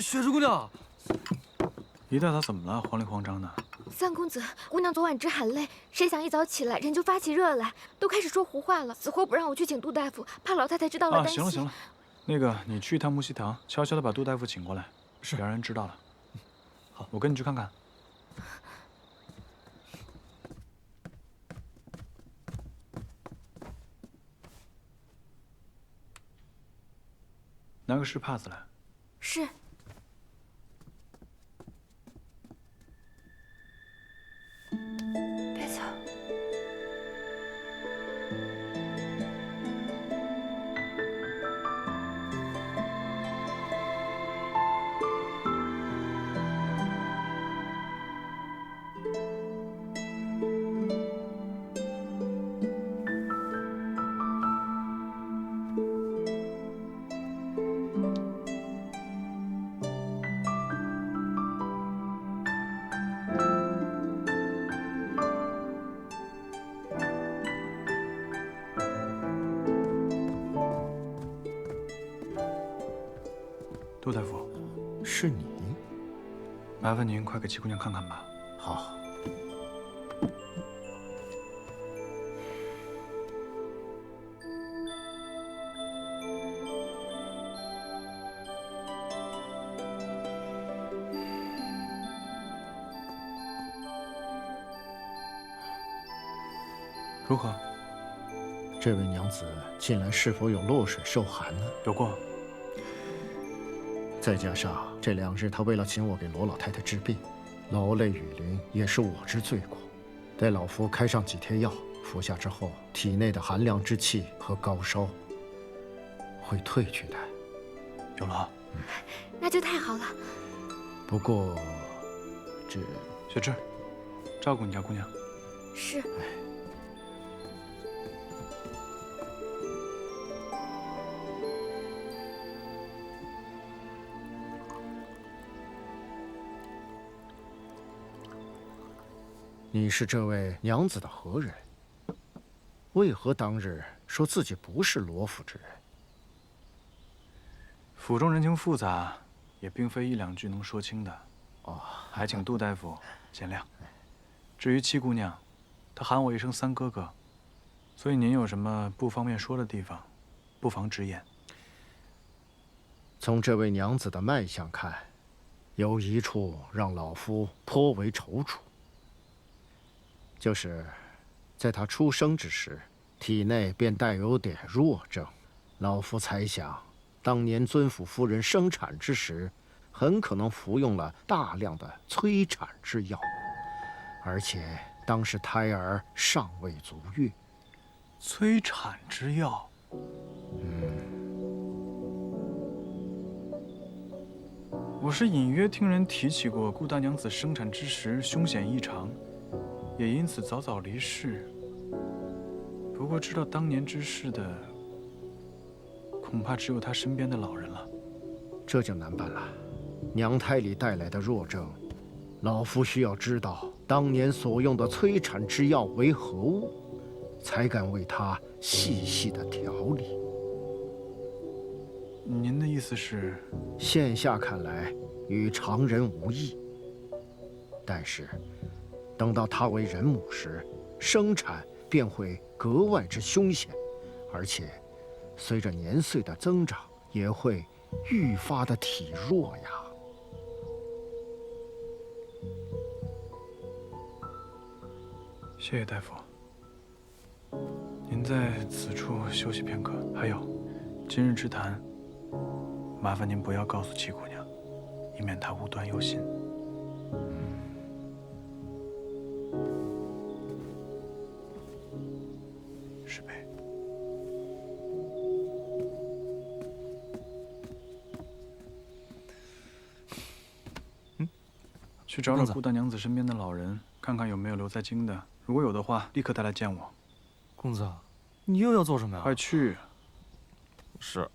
雪芝姑娘，姨大嫂怎么了？慌里慌张的。三公子，姑娘昨晚只喊累，谁想一早起来人就发起热来，都开始说胡话了，死活不让我去请杜大夫，怕老太太知道了担心。行了行了，那个你去一趟木樨堂，悄悄的把杜大夫请过来，是，别让人知道了。好，我跟你去看看。拿个湿帕子来。是。别走。杜大夫，是你？麻烦您快给七姑娘看看吧。好。如何？这位娘子近来是否有落水受寒呢？有过。再加上这2日，她为了请我给罗老太太治病，劳累雨淋，也是我之罪过。待老夫开上几贴药，服下之后，体内的寒凉之气和高烧会退去的。有了。那就太好了。不过，这雪芝，照顾你家姑娘。是。你是这位娘子的何人？为何当日说自己不是罗府之人？府中人情复杂，也并非1、2句能说清的。哦，还请杜大夫见谅。至于七姑娘，她喊我一声三哥哥，所以您有什么不方便说的地方，不妨直言。从这位娘子的脉象看，有一处让老夫颇为踌躇。就是在他出生之时，体内便带有点弱症。老夫猜想，当年尊府夫人生产之时，很可能服用了大量的催产之药，而且当时胎儿尚未足月。催产之药？我是隐约听人提起过顾大娘子生产之时凶险异常，也因此早早离世。不过知道当年之事的，恐怕只有她身边的老人了。这就难办了。娘胎里带来的弱症，老夫需要知道当年所用的催产之药为何物，才敢为她细细的调理。您的意思是？现下看来与常人无异，但是等到她为人母时，生产便会格外之凶险，而且随着年岁的增长，也会愈发的体弱呀。谢谢大夫。您在此处休息片刻。还有，今日之谈，麻烦您不要告诉七姑娘，以免她无端忧心。石碑。去找找顾大娘子身边的老人，看看有没有留在京的。如果有的话，立刻带来见我。公子，你又要做什么呀？快去！是。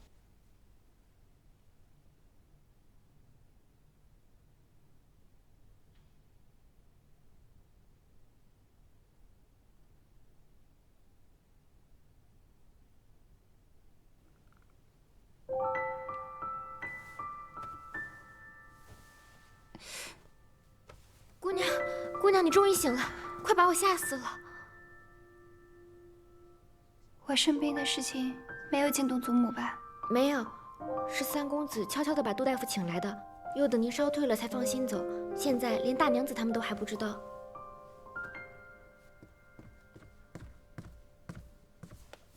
娘，你终于醒了，快把我吓死了！我生病的事情没有惊动祖母吧？没有，是三公子悄悄地把杜大夫请来的，又等您烧退了才放心走。现在连大娘子他们都还不知道。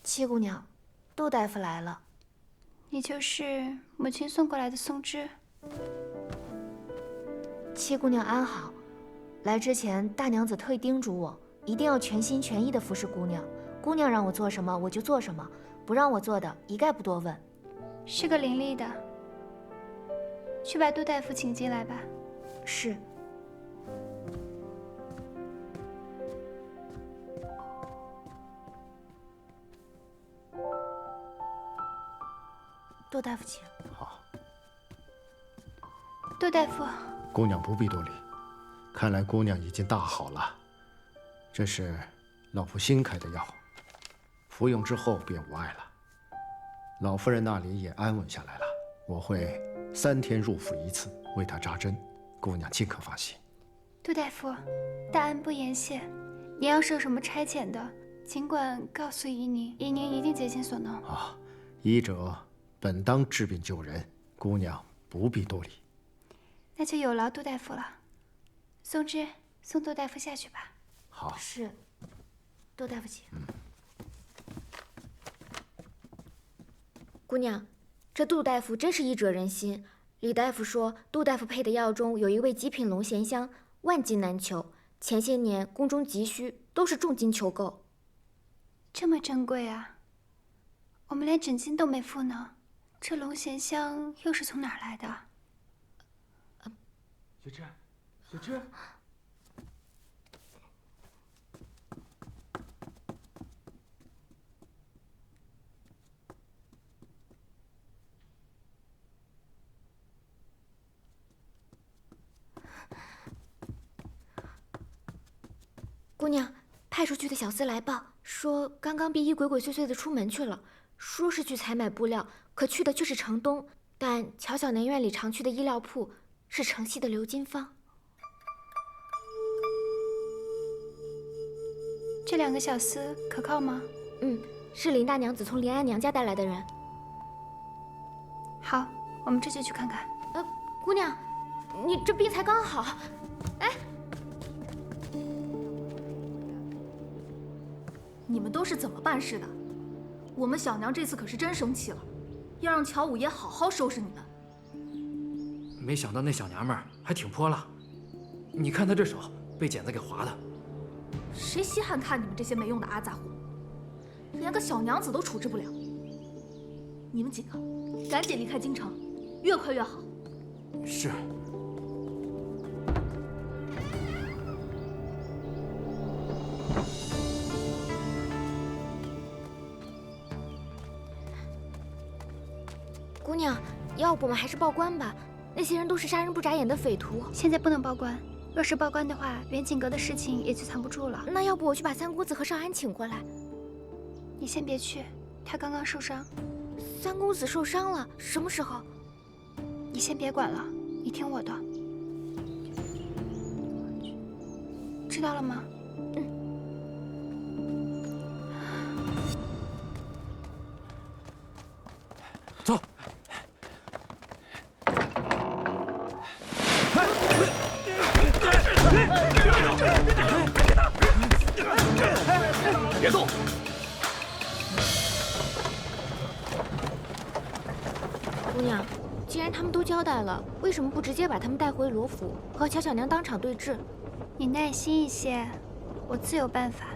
七姑娘，杜大夫来了。你就是母亲送过来的松枝。七姑娘安好。来之前，大娘子特意叮嘱我，一定要全心全意地服侍姑娘。姑娘让我做什么，我就做什么，不让我做的，一概不多问。是个伶俐的。去把杜大夫请进来吧。是。杜大夫请。好。杜大夫，姑娘不必多礼，看来姑娘已经大好了。这是老夫新开的药，服用之后便无碍了。老夫人那里也安稳下来了，我会3天入府1次为她扎针，姑娘尽可放心。杜大夫，大恩不言谢。你要是有什么差遣的，尽管告诉姨宁，姨宁一定竭尽所能。啊，医者本当治病救人，姑娘不必多礼。那就有劳杜大夫了。松枝，送杜大夫下去吧。好。是。杜大夫请。姑娘，这杜大夫真是医者仁心。李大夫说，杜大夫配的药中有一味极品龙涎香，万金难求。前些年宫中急需，都是重金求购。这么珍贵啊！我们连诊金都没付呢。这龙涎香又是从哪儿来的？雪芝，雪芝。姑娘，派出去的小厮来报说，刚刚碧衣鬼鬼祟祟的出门去了，说是去采买布料，可去的却是城东。但乔小南院里常去的衣料铺是城西的鎏金坊。这2个小厮可靠吗？是林大娘子从林安娘家带来的人。好，我们这就去看看。姑娘，你这病才刚好。哎，你们都是怎么办事的？我们小娘这次可是真生气了，要让乔五爷好好收拾你们。没想到那小娘们儿还挺泼辣，你看她这手被剪子给划的。谁稀罕看你们这些没用的阿杂货，连个小娘子都处置不了。你们几个赶紧离开京城，越快越好。是。姑娘，要不我们还是报官吧？那些人都是杀人不眨眼的匪徒。现在不能报官，若是报官的话，远景阁的事情也就藏不住了。那要不我去把三公子和少安请过来？你先别去，他刚刚受伤。三公子受伤了？什么时候？你先别管了，你听我的，知道了吗？走。别动！姑娘，既然他们都交代了，为什么不直接把他们带回罗府，和乔小娘当场对质？你耐心一些，我自有办法。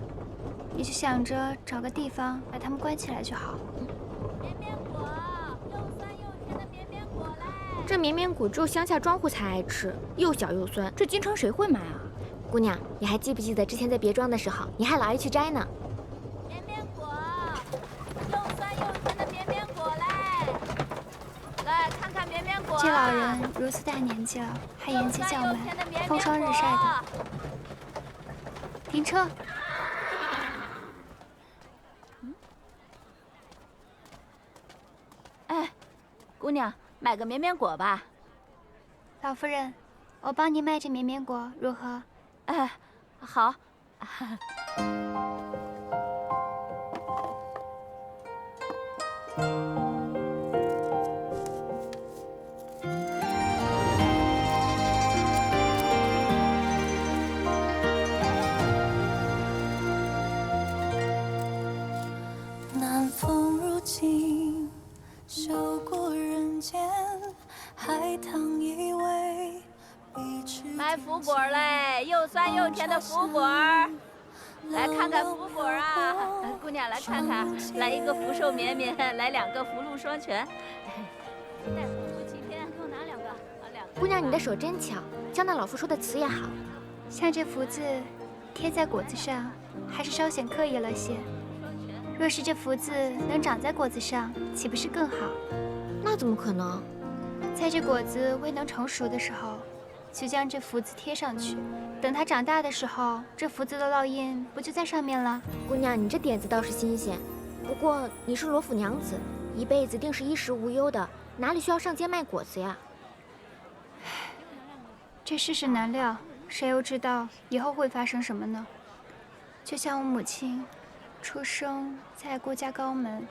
你就想着找个地方把他们关起来就好。绵绵果，又酸又甜的绵绵果来！这绵绵果只有乡下庄户才爱吃，又小又酸，这京城谁会买啊？姑娘，你还记不记得之前在别庄的时候，你还老爱去摘呢？绵绵果，又酸又甜的绵绵果来！来看看绵绵果。这老人如此大年纪了，还沿街叫卖，风霜日晒的。停车！哎，姑娘，买个绵绵果吧。老夫人，我帮您卖这绵绵果如何？哎，好。南风入境，嗅过人间，海棠依偎，一池卖福果嘞，又酸又甜的福果儿，来看看福果啊！姑娘来看看，来一个福寿绵绵，来2个福禄双全。带福禄齐天，给我拿2个，拿2个。姑娘，你的手真巧，江那老夫说的词也好。像这福字贴在果子上，还是稍显刻意了些。若是这福字能长在果子上，岂不是更好？那怎么可能？在这果子未能成熟的时候，就将这福字贴上去。等它长大的时候，这福字的烙印不就在上面了？姑娘，你这点子倒是新鲜。不过你是罗府娘子，一辈子定是衣食无忧的，哪里需要上街卖果子呀？这世事难料，谁又知道以后会发生什么呢？就像我母亲，出生在顾家高门，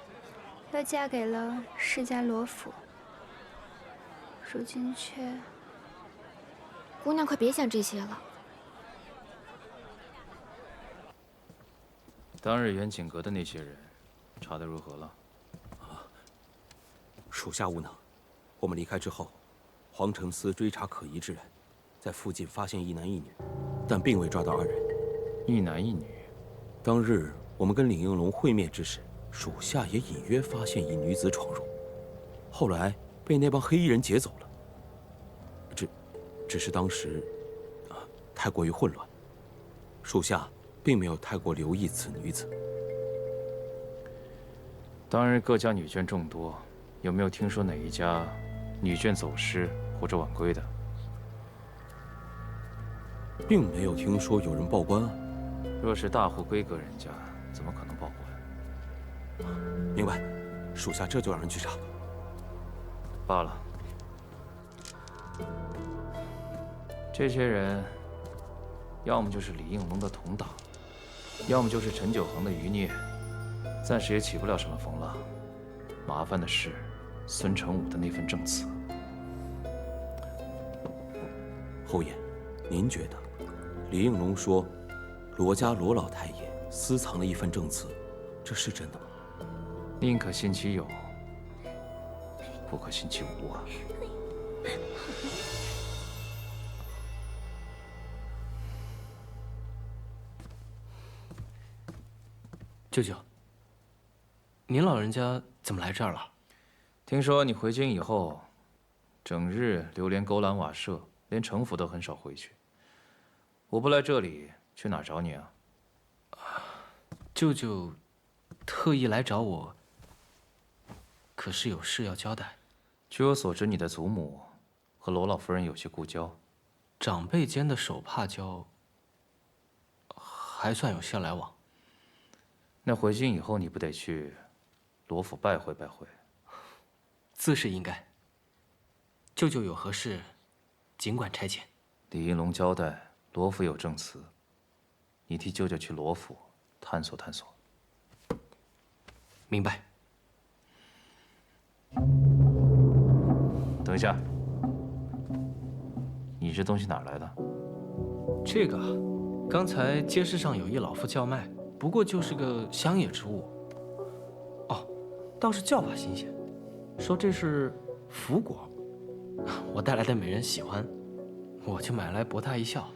又嫁给了世家罗府，如今却……姑娘，快别想这些了。当日远景阁的那些人，查得如何了？属下无能。我们离开之后，皇城司追查可疑之人，在附近发现一男一女，但并未抓到2人。一男一女。当日我们跟李应龙会面之时，属下也隐约发现一女子闯入，后来被那帮黑衣人劫走了。只是当时，太过于混乱，属下并没有太过留意此女子。当日各家女眷众多，有没有听说哪一家女眷走失或者晚归的？并没有听说有人报官啊。若是大户闺阁人家，怎么可能报官？明白，属下这就让人去查。罢了，这些人，要么就是李应龙的同党，要么就是陈九恒的余孽，暂时也起不了什么风浪。麻烦的是孙承武的那份证词。侯爷，您觉得李应龙说罗家罗老太爷私藏了一份证词，这是真的吗？宁可信其有，不可信其无啊！舅舅，您老人家怎么来这儿了？听说你回京以后，整日流连勾栏瓦舍，连城府都很少回去。我不来这里，去哪儿找你啊？舅舅特意来找我，可是有事要交代。据我所知，你的祖母和罗老夫人有些故交，长辈间的手帕交，还算有些来往。那回京以后，你不得去罗府拜会拜会？自是应该。舅舅有何事，尽管差遣。李应龙交代罗府有证词，你替舅舅去罗府探索探索。明白。等一下，你这东西哪儿来的？这个，刚才街市上有一老妇叫卖，不过就是个乡野之物。哦，倒是叫法新鲜，说这是福果，我带来的美人喜欢，我就买来博她一笑。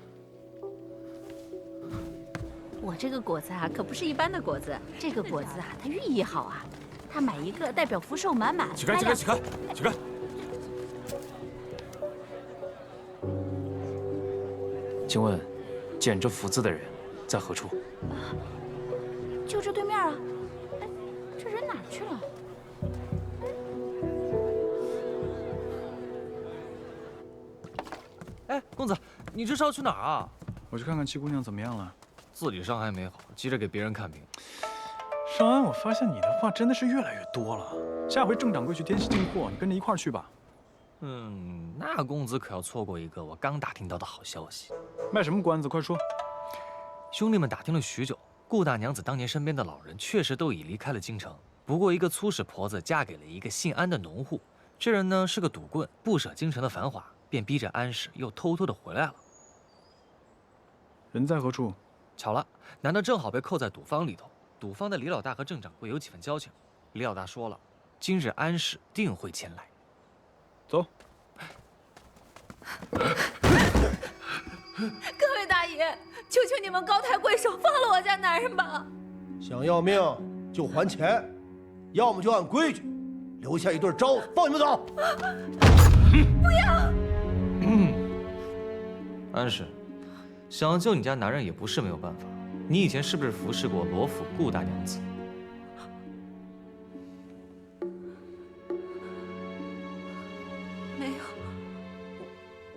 我这个果子啊，可不是一般的果子，这个果子啊，它寓意好啊，它买一个代表福寿满满。起开！起开！起开！起开！请问，捡这福字的人在何处？就这对面啊。哎，这人哪儿去了？哎，公子，你这是要去哪儿啊？我去看看七姑娘怎么样了。自己伤还没好，急着给别人看病。少安，我发现你的话真的是越来越多了。下回郑掌柜去滇西进货，你跟着一块儿去吧。那公子可要错过一个我刚打听到的好消息。卖什么关子？快说。兄弟们打听了许久，顾大娘子当年身边的老人确实都已离开了京城，不过一个粗使婆子嫁给了一个姓安的农户，这人呢是个赌棍，不舍京城的繁华，便逼着安氏又偷偷的回来了。人在何处？巧了，难道正好被扣在赌坊里头？赌坊的李老大和郑掌柜有几分交情，李老大说了，今日安氏定会前来。走。各位大爷，求求你们高抬贵手，放了我家男人吧！想要命就还钱，要么就按规矩留下一对招子，放你们走。不要！安氏，想要救你家男人也不是没有办法。你以前是不是服侍过罗府顾大娘子？没有，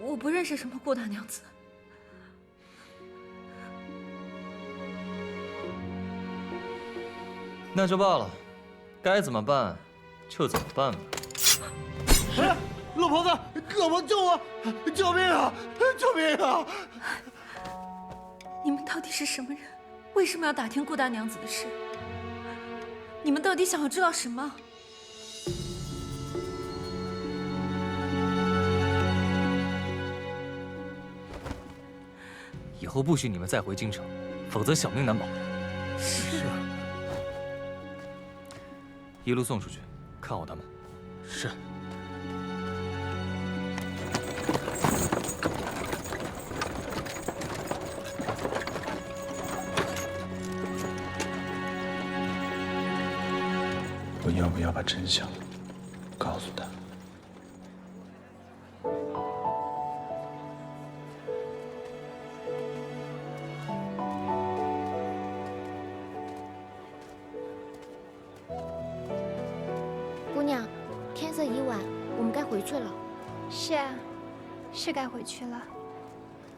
我不认识什么顾大娘子。那就罢了，该怎么办就怎么办吧。哎，老婆子，胳膊救我！救命啊！救命啊！你们到底是什么人？为什么要打听顾大娘子的事？你们到底想要知道什么？以后不许你们再回京城，否则小命难保。是。一路送出去，看好他们。是。我要不要把真相告诉他？姑娘，天色已晚，我们该回去了。是啊，是该回去了。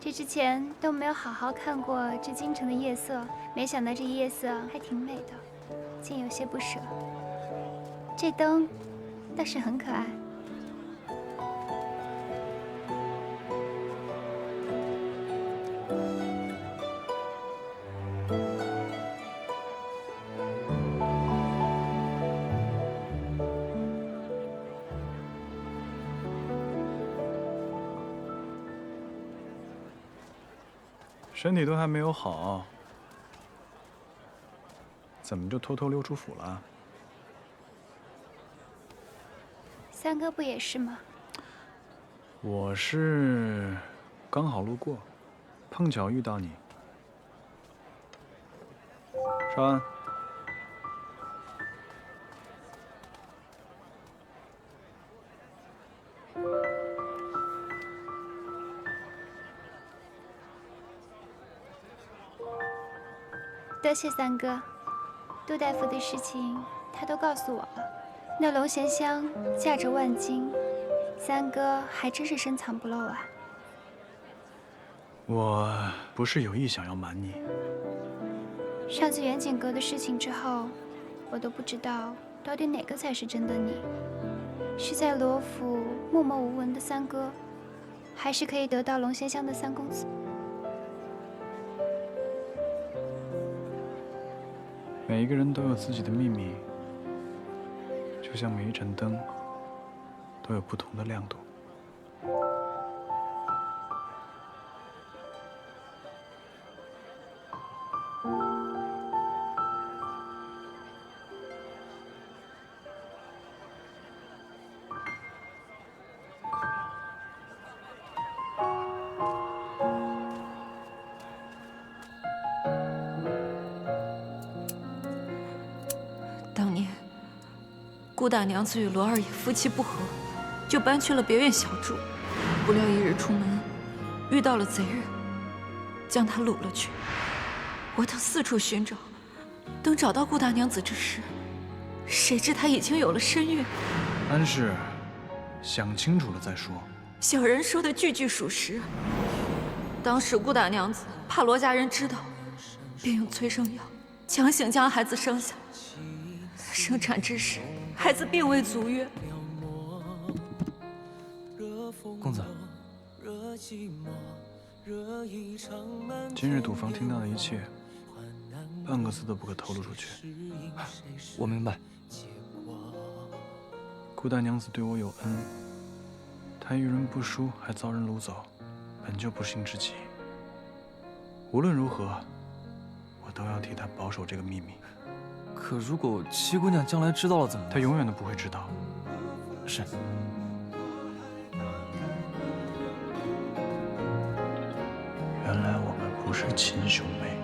这之前都没有好好看过这京城的夜色，没想到这夜色还挺美的，竟有些不舍。这灯倒是很可爱。身体都还没有好，怎么就偷偷溜出府了？三哥不也是吗？我是刚好路过，碰巧遇到你。少安，多谢三哥，杜大夫的事情他都告诉我了。那龙涎香价值万金，三哥还真是深藏不露啊。我不是有意想要瞒你。上次远景阁的事情之后，我都不知道到底哪个才是真的你，是在罗府默默无闻的三哥，还是可以得到龙涎香的三公子？每一个人都有自己的秘密，就像每一盏灯都有不同的亮度。当年，顾大娘子与罗二爷夫妻不和，就搬去了别院小住。不料一日出门，遇到了贼人，将她掳了去。我等四处寻找，等找到顾大娘子之时，谁知她已经有了身孕。安氏，想清楚了再说。小人说的句句属实。当时顾大娘子怕罗家人知道，便用催生药强行将孩子生下。生产之时，孩子并未足月。公子，今日赌坊听到的一切，半个字都不可透露出去。我明白。顾大娘子对我有恩，她遇人不淑，还遭人掳走，本就不幸之极。无论如何，我都要替她保守这个秘密。可如果七姑娘将来知道了怎么办？她永远都不会知道。是。原来我们不是亲兄妹。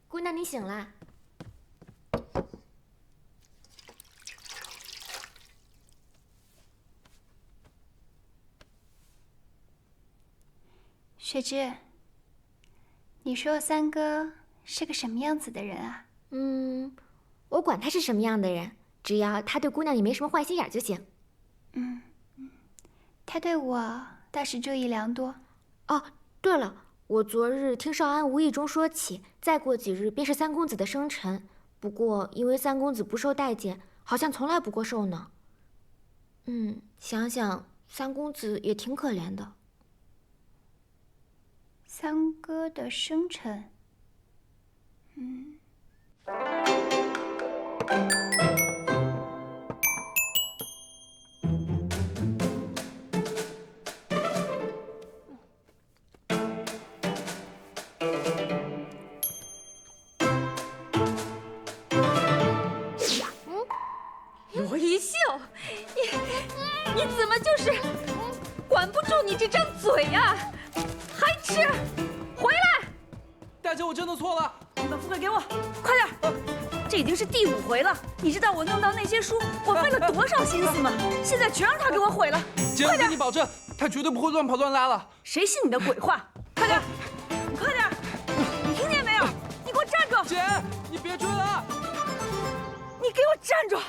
姑娘，你醒啦？雪芝，你说三哥是个什么样子的人啊？我管他是什么样的人，只要他对姑娘也没什么坏心眼就行。他对我倒是注意良多。哦，对了，我昨日听少安无意中说起，再过几日便是三公子的生辰。不过因为三公子不受待见，好像从来不过寿呢。想想三公子也挺可怜的。三哥的生辰，罗一秀，你怎么就是管不住你这张嘴呀？还吃？回来！大姐，我真的错了，你把符给给我，快点！这已经是第5回了，你知道我弄到那些书，我费了多少心思吗？现在全让他给我毁了！姐，我给你保证，他绝对不会乱跑乱拉了。谁信你的鬼话？快点！你快点！你听见没有？你给我站住！姐，你别追了！你给我站住！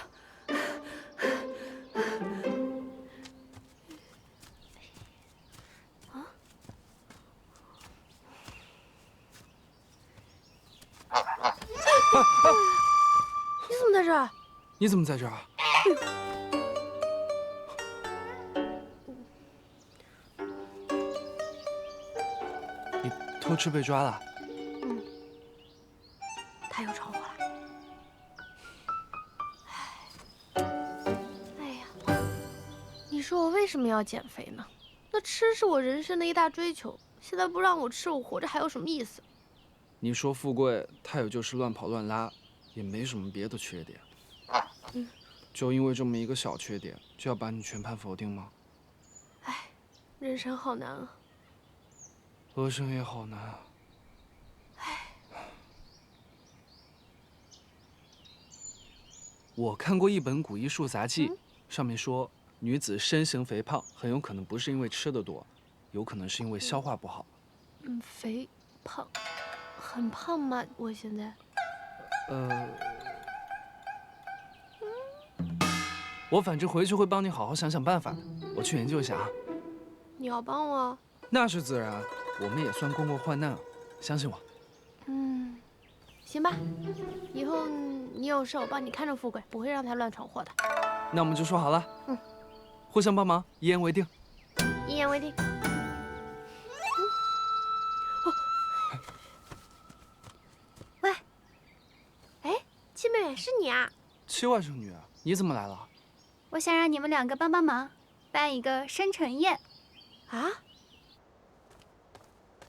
你怎么在这儿？你怎么在这儿？你偷吃被抓了？他又闯祸了。哎呀，你说我为什么要减肥呢？那吃是我人生的一大追求，现在不让我吃，我活着还有什么意思？你说富贵，他也就是乱跑乱拉，也没什么别的缺点。就因为这么一个小缺点，就要把你全盘否定吗？哎，人生好难啊。额生也好难啊。我看过一本古医术杂记，上面说女子身形肥胖，很有可能不是因为吃的多，有可能是因为消化不好。肥胖，很胖吗？我现在？我反正回去会帮你好好想想办法的。我去研究一下啊。你要帮我？那是自然，我们也算共过患难，相信我。行吧，以后你有事我帮你看着富贵，不会让他乱闯祸的。那我们就说好了。互相帮忙，一言为定。一言为定。喂，哎，七妹妹是你啊？七外甥女，你怎么来了？我想让你们2个帮帮忙，办一个生辰宴。啊？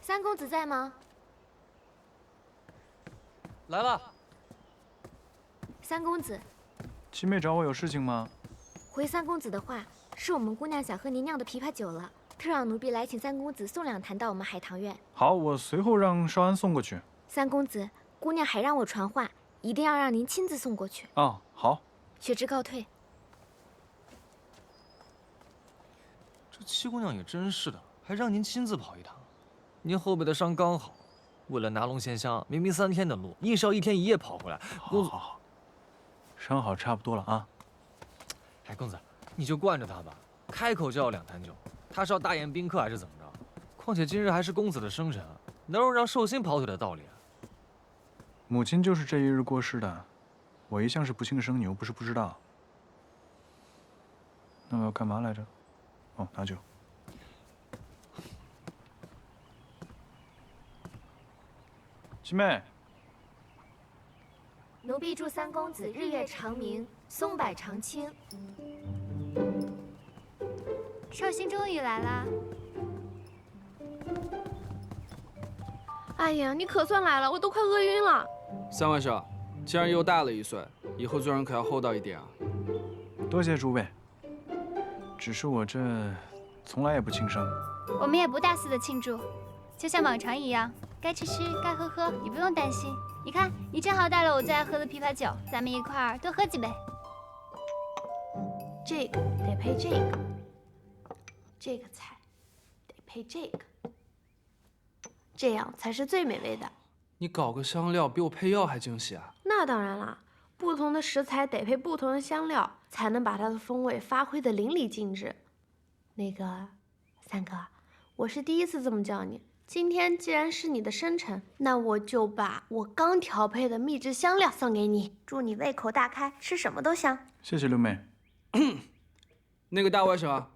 三公子在吗？来了。三公子，七妹找我有事情吗？回三公子的话，是我们姑娘想喝您酿的枇杷酒了，特让奴婢来请三公子送2坛到我们海棠院。好，我随后让少安送过去。三公子，姑娘还让我传话，一定要让您亲自送过去。哦，好。雪芝告退。这七姑娘也真是的，还让您亲自跑一趟。您后背的伤刚好，为了拿龙涎香，明明3天的路，硬是要1天1夜跑回来。好，伤好差不多了啊。哎，公子，你就惯着他吧，开口就要2坛酒，他是要大宴宾客还是怎么着？况且今日还是公子的生辰，哪有让寿星跑腿的道理啊？母亲就是这一日过世的，我一向是不庆生，你又不是不知道。那我要干嘛来着？哦，拿酒。七妹，奴婢祝三公子日月长明，松柏长青。寿星终于来啦！哎呀，你可算来了，我都快饿晕了。三位少，既然又大了1岁，以后做人可要厚道一点啊。多谢诸位。只是我这从来也不庆生，我们也不大肆的庆祝，就像往常一样，该吃吃，该喝喝，你不用担心。你看，你正好带了我最爱喝的枇杷酒，咱们一块儿多喝几杯。这个得配这个，这个菜得配这个，这样才是最美味的。你搞个香料比我配药还惊喜啊！那当然啦，不同的食材得配不同的香料，才能把它的风味发挥得淋漓尽致。那个，三哥，我是第一次这么叫你。今天既然是你的生辰，那我就把我刚调配的秘制香料送给你，祝你胃口大开，吃什么都香。谢谢六妹。那个大外甥啊，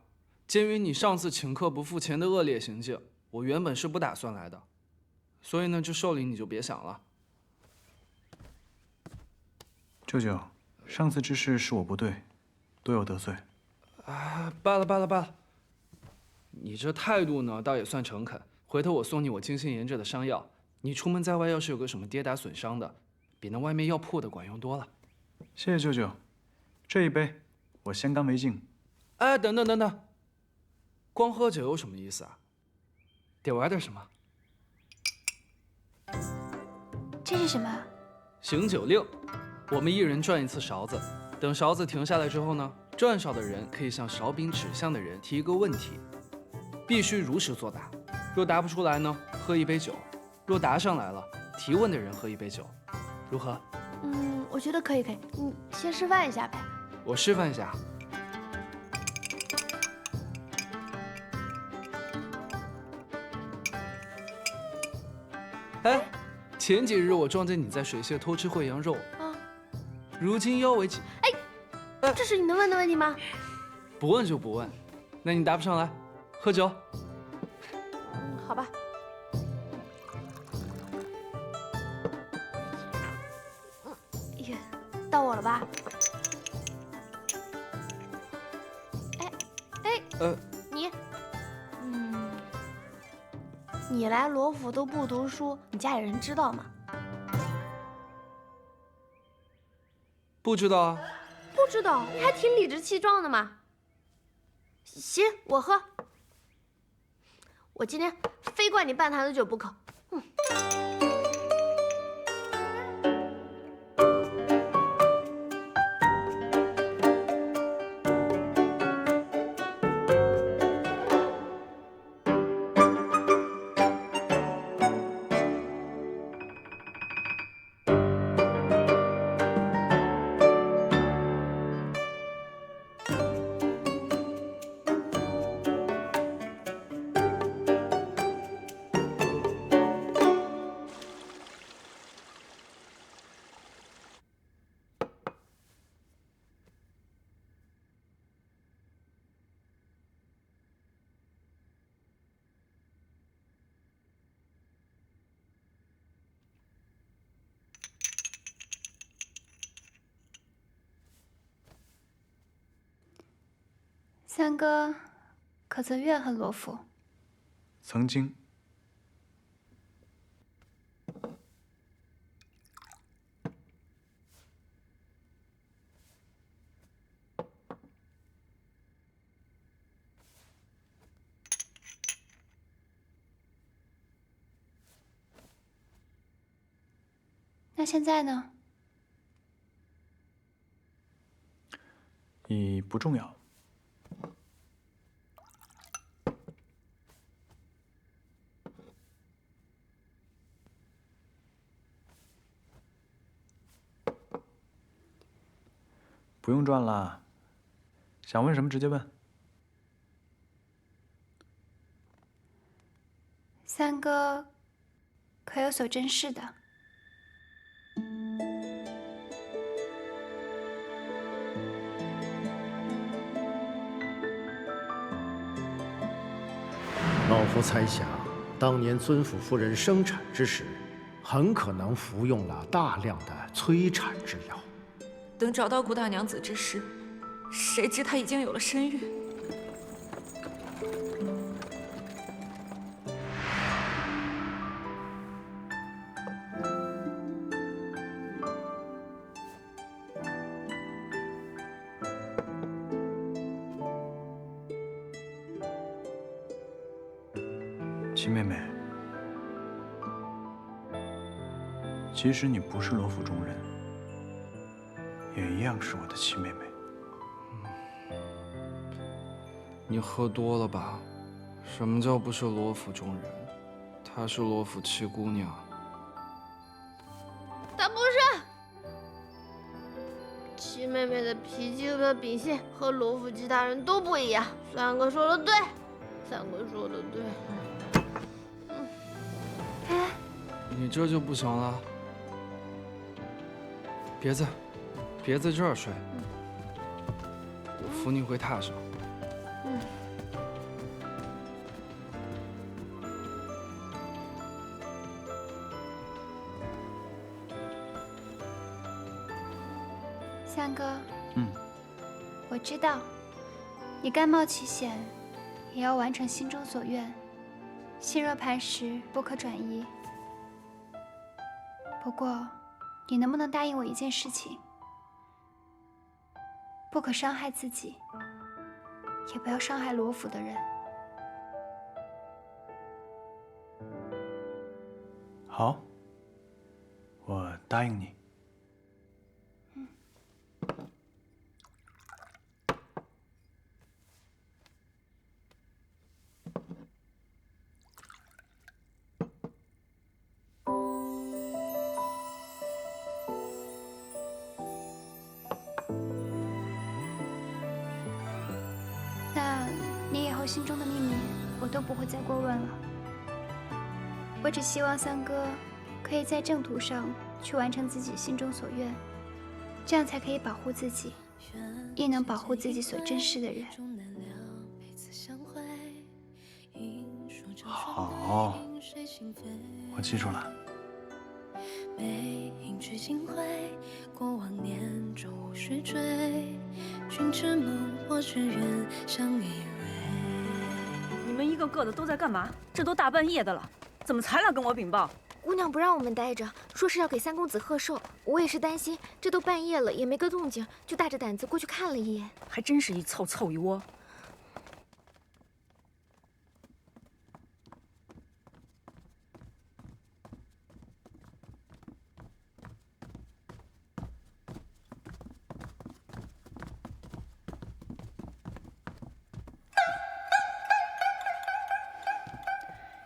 鉴于你上次请客不付钱的恶劣行径，我原本是不打算来的，所以呢，这寿礼你就别想了。舅舅，上次之事是我不对，多有得罪。啊，罢了罢了罢了。你这态度呢，倒也算诚恳。回头我送你我精心研制的伤药，你出门在外要是有个什么跌打损伤的，比那外面药铺的管用多了。谢谢舅舅，这一杯我先干为敬。哎，等等等等，光喝酒有什么意思啊？得玩点什么？这是什么？行酒令。我们1人转1次勺子，等勺子停下来之后呢，转勺的人可以向勺柄指向的人提一个问题，必须如实作答。若答不出来呢，喝1杯酒；若答上来了，提问的人喝1杯酒，如何？我觉得可以。你先示范一下呗。我示范一下。哎，前几日我撞见你在水榭偷吃烩羊肉，如今腰围起。哎，这是你能问的问题吗？不问就不问。那你答不上来，喝酒。好吧。到我了吧？你，你来罗府都不读书，你家里人知道吗？不知道啊。不知道，还挺理直气壮的嘛。行，我喝。我今天非灌你半坛子酒不可。三哥，可曾怨恨罗府？曾经。那现在呢？已不重要。不用转了，想问什么直接问。三哥，可有所珍视的？老夫猜想，当年尊府夫人生产之时，很可能服用了大量的催产之药。等找到顾大娘子之时，谁知她已经有了身孕。七妹妹，即使你不是罗府中人，也一样是我的七妹妹。你喝多了吧？什么叫不是罗府中人？她是罗府七姑娘。她不是。七妹妹的脾气和秉性和罗府其他人都不一样。三哥说的对，三哥说的对。你这就不行了，别在这儿睡，我扶你回榻上。三哥，我知道，你甘冒其险，也要完成心中所愿。心若磐石，不可转移。不过，你能不能答应我一件事情？不可伤害自己，也不要伤害罗府的人。好，我答应你。心中的秘密，我都不会再过问了。我只希望三哥可以在正途上去完成自己心中所愿，这样才可以保护自己，亦能保护自己所珍视的人。好，我记住了。背影聚心会，过往年中无需追，君之梦，我之愿，相依偎。你们一个个的都在干嘛？这都大半夜的了，怎么才来跟我禀报？姑娘不让我们待着，说是要给三公子贺寿。我也是担心，这都半夜了也没个动静，就大着胆子过去看了一眼。还真是一凑一窝。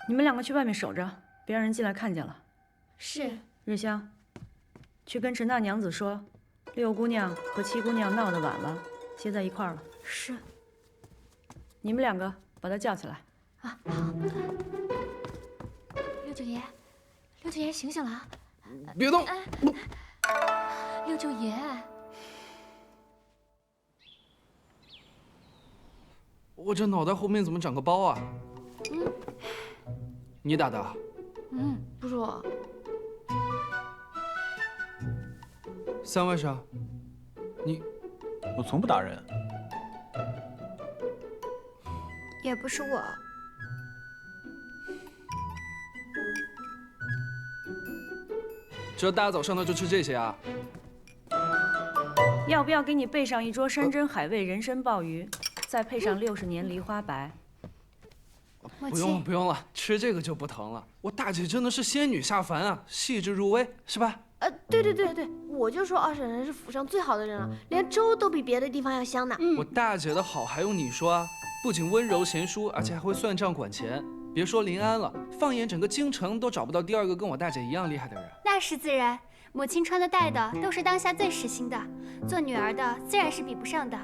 你们两个去外面守着，别让人进来看见了。是。日香，去跟陈大娘子说，六姑娘和七姑娘闹得晚了，接在一块儿了。是。你们两个把她叫起来。啊，好。六舅爷，六舅爷醒醒了啊！别动！六舅爷，我这脑袋后面怎么长个包啊？你打的？不是我。三位少，我从不打人。也不是我。这大早上的就吃这些啊？要不要给你备上一桌山珍海味、人参鲍鱼，再配上60年梨花白？不用了，不用了，吃这个就不疼了。我大姐真的是仙女下凡啊，细致入微，是吧？对，我就说二婶人是府上最好的人了，连粥都比别的地方要香呢。我大姐的好还用你说啊？不仅温柔贤淑，而且还会算账管钱。别说临安了，放眼整个京城都找不到第二个跟我大姐一样厉害的人。那是自然，母亲穿的戴的都是当下最时兴的，做女儿的自然是比不上的。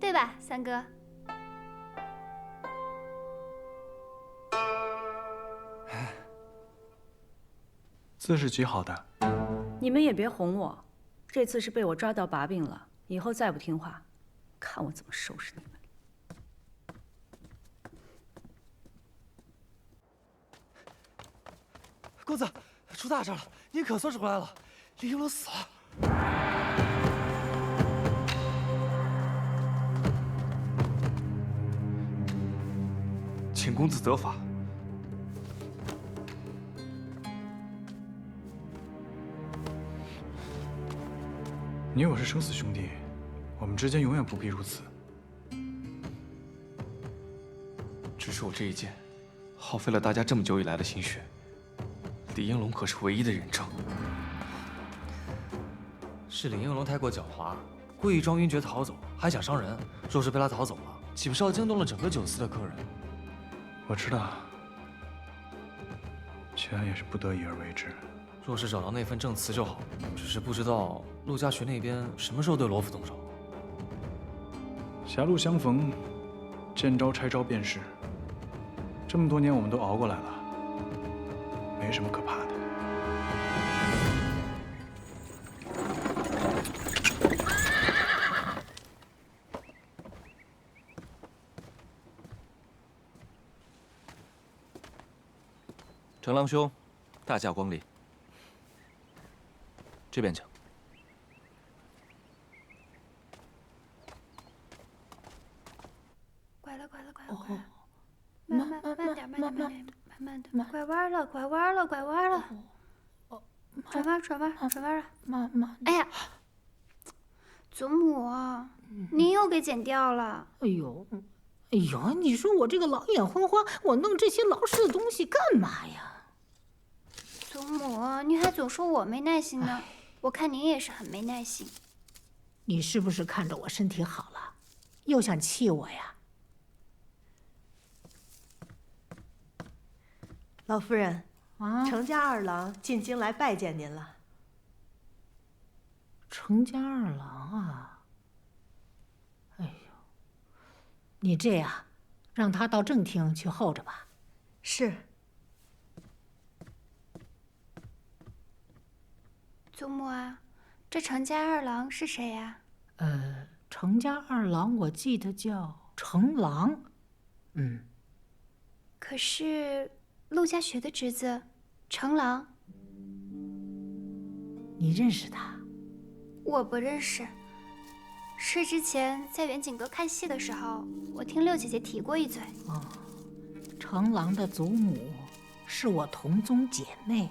对吧，三哥？字是极好的。你们也别哄我，这次是被我抓到把柄了，以后再不听话，看我怎么收拾你们。公子，出大事了！你可算是回来了，李应龙死了。请公子责罚。你我是生死兄弟，我们之间永远不必如此。只是我这一剑，耗费了大家这么久以来的心血。李应龙可是唯一的人证。是李应龙太过狡猾，故意装晕厥逃走，还想伤人。若是被他逃走了，岂不是要惊动了整个酒肆的客人？我知道，全也是不得已而为之。若是找到那份证词就好，只是不知道陆家学那边什么时候对罗府动手。狭路相逢，见招拆招便是。这么多年我们都熬过来了，没什么可怕的。程郎兄，大驾光临。这边请。拐了，慢点，慢点，拐弯了，拐弯了。转弯了。慢。哎呀，祖母，您又给剪掉了。哎呦，你说我这个老眼昏花，我弄这些老式的东西干嘛呀？祖母，您还总说我没耐心呢，我看您也是很没耐心。你是不是看着我身体好了，又想气我呀？老夫人，程家二郎进京来拜见您了。程家二郎啊，哎呦，你这样，让他到正厅去候着吧。是。祖母啊，这程家二郎是谁呀？程家二郎我记得叫程郎，可是陆家学的侄子程郎，你认识他？我不认识。是之前在远景阁看戏的时候，我听六姐姐提过一嘴。程郎的祖母是我同宗姐妹，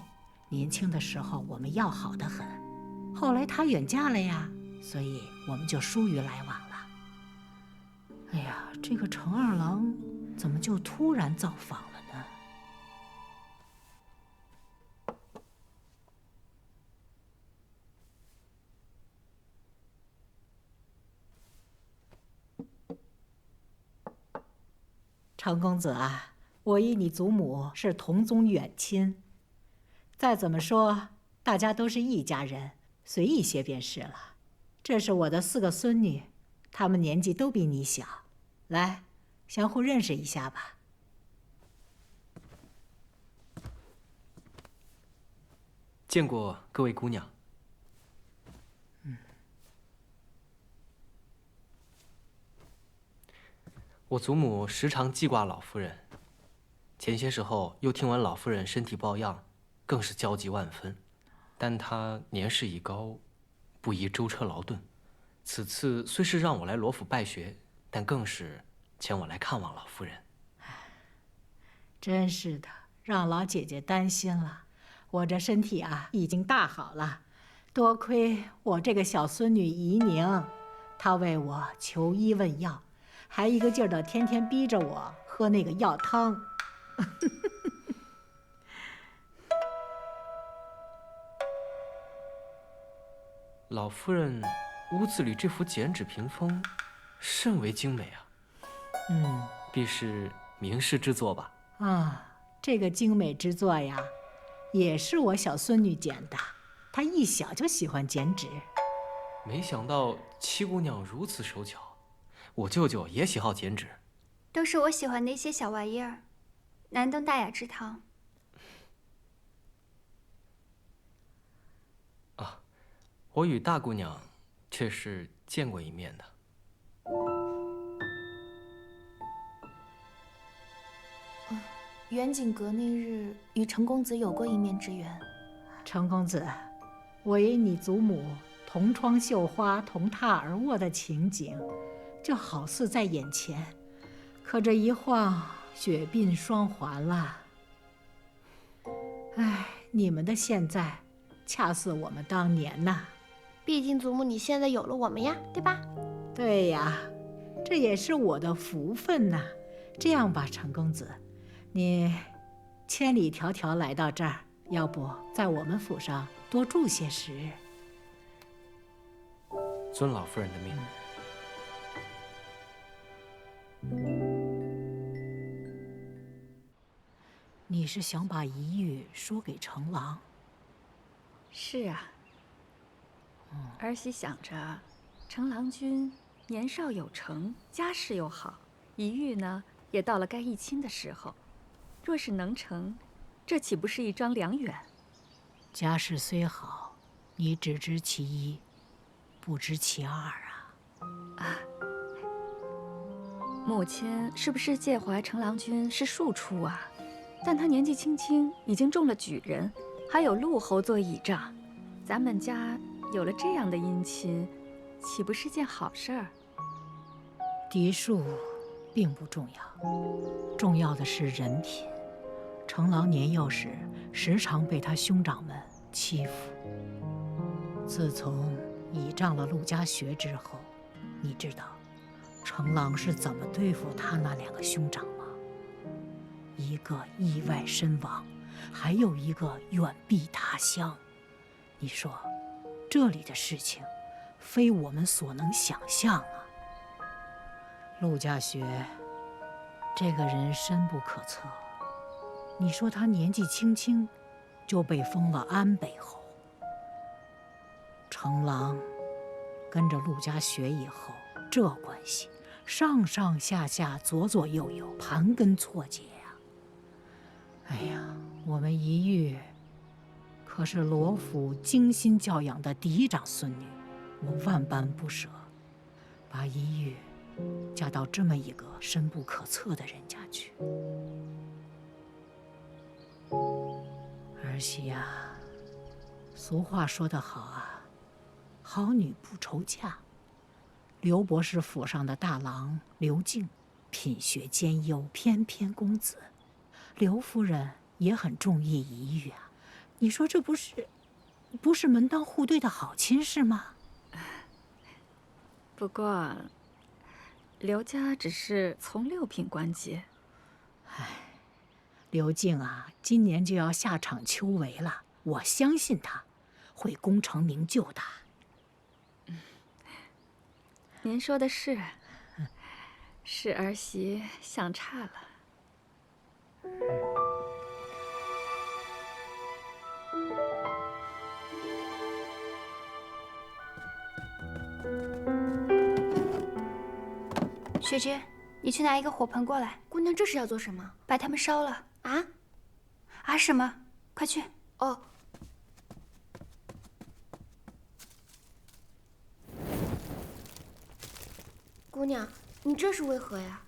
年轻的时候我们要好得很，后来她远嫁了呀，所以我们就疏于来往了。哎呀，这个程二郎怎么就突然造访了呢？程公子啊，我与你祖母是同宗远亲，再怎么说大家都是一家人，随意些便是了。这是我的4个孙女，她们年纪都比你小，来，相互认识一下吧。见过各位姑娘。我祖母时常记挂老夫人，前些时候又听闻老夫人身体抱恙，更是焦急万分。但她年事已高，不宜舟车劳顿。此次虽是让我来罗府拜学，但更是前我来看望老夫人。真是的，让老姐姐担心了。我这身体啊，已经大好了，多亏我这个小孙女怡宁，她为我求医问药。还一个劲儿的天天逼着我喝那个药汤。老夫人屋子里这幅剪纸屏风，甚为精美啊。必是名士之作吧？这个精美之作呀，也是我小孙女剪的。她一小就喜欢剪纸。没想到七姑娘如此手巧。我舅舅也喜好剪纸。都是我喜欢的一些小玩意儿，南东大雅之堂。啊，我与大姑娘却是见过一面的。远景阁那日与程公子有过一面之缘。程公子，我与你祖母同窗绣花、同榻而卧的情景，就好似在眼前。可这一晃，雪鬓霜还了。哎，你们的现在，恰似我们当年呐。毕竟祖母你现在有了我们呀，对吧？对呀，这也是我的福分呐。这样吧，程公子，你千里迢迢来到这儿，要不在我们府上多住些时日？遵老夫人的命。你是想把一玉说给程郎？是啊。儿媳想着，程郎君年少有成，家世又好，一玉呢也到了该议亲的时候。若是能成，这岂不是一桩良缘？家世虽好，你只知其一，不知其二啊！母亲是不是介怀程郎君是庶出啊？但他年纪轻轻，已经中了举人，还有陆侯做倚仗，咱们家有了这样的姻亲，岂不是件好事儿？嫡庶并不重要，重要的是人品。程郎年幼时，时常被他兄长们欺负。自从倚仗了陆家学之后，你知道程郎是怎么对付他那2个兄长吗？一个意外身亡，还有一个远避他乡。你说，这里的事情，非我们所能想象啊！陆家学这个人深不可测。你说他年纪轻轻就被封了安北侯，程郎跟着陆家学以后，这关系上上下下、左左右右，盘根错节呀！哎呀，我们一玉可是罗府精心教养的嫡长孙女，我万般不舍，把一玉嫁到这么一个深不可测的人家去。儿媳呀，俗话说得好啊，好女不愁嫁。刘博士府上的大郎刘敬，品学兼优，翩翩公子。刘夫人也很中意一玉啊，你说这不是门当户对的好亲事吗？不过，刘家只是从6品官阶。刘敬啊，今年就要下场秋闱了，我相信他会功成名就的。您说的是，是儿媳想差了。雪芝，你去拿一个火盆过来。姑娘，这是要做什么？把它们烧了。啊？啊什么？快去！哦。姑娘，你这是为何呀？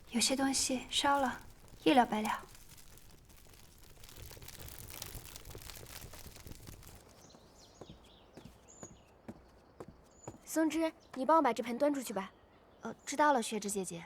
有些东西烧了，一了百了。松枝，你帮我把这盆端出去吧。知道了，雪芝姐姐。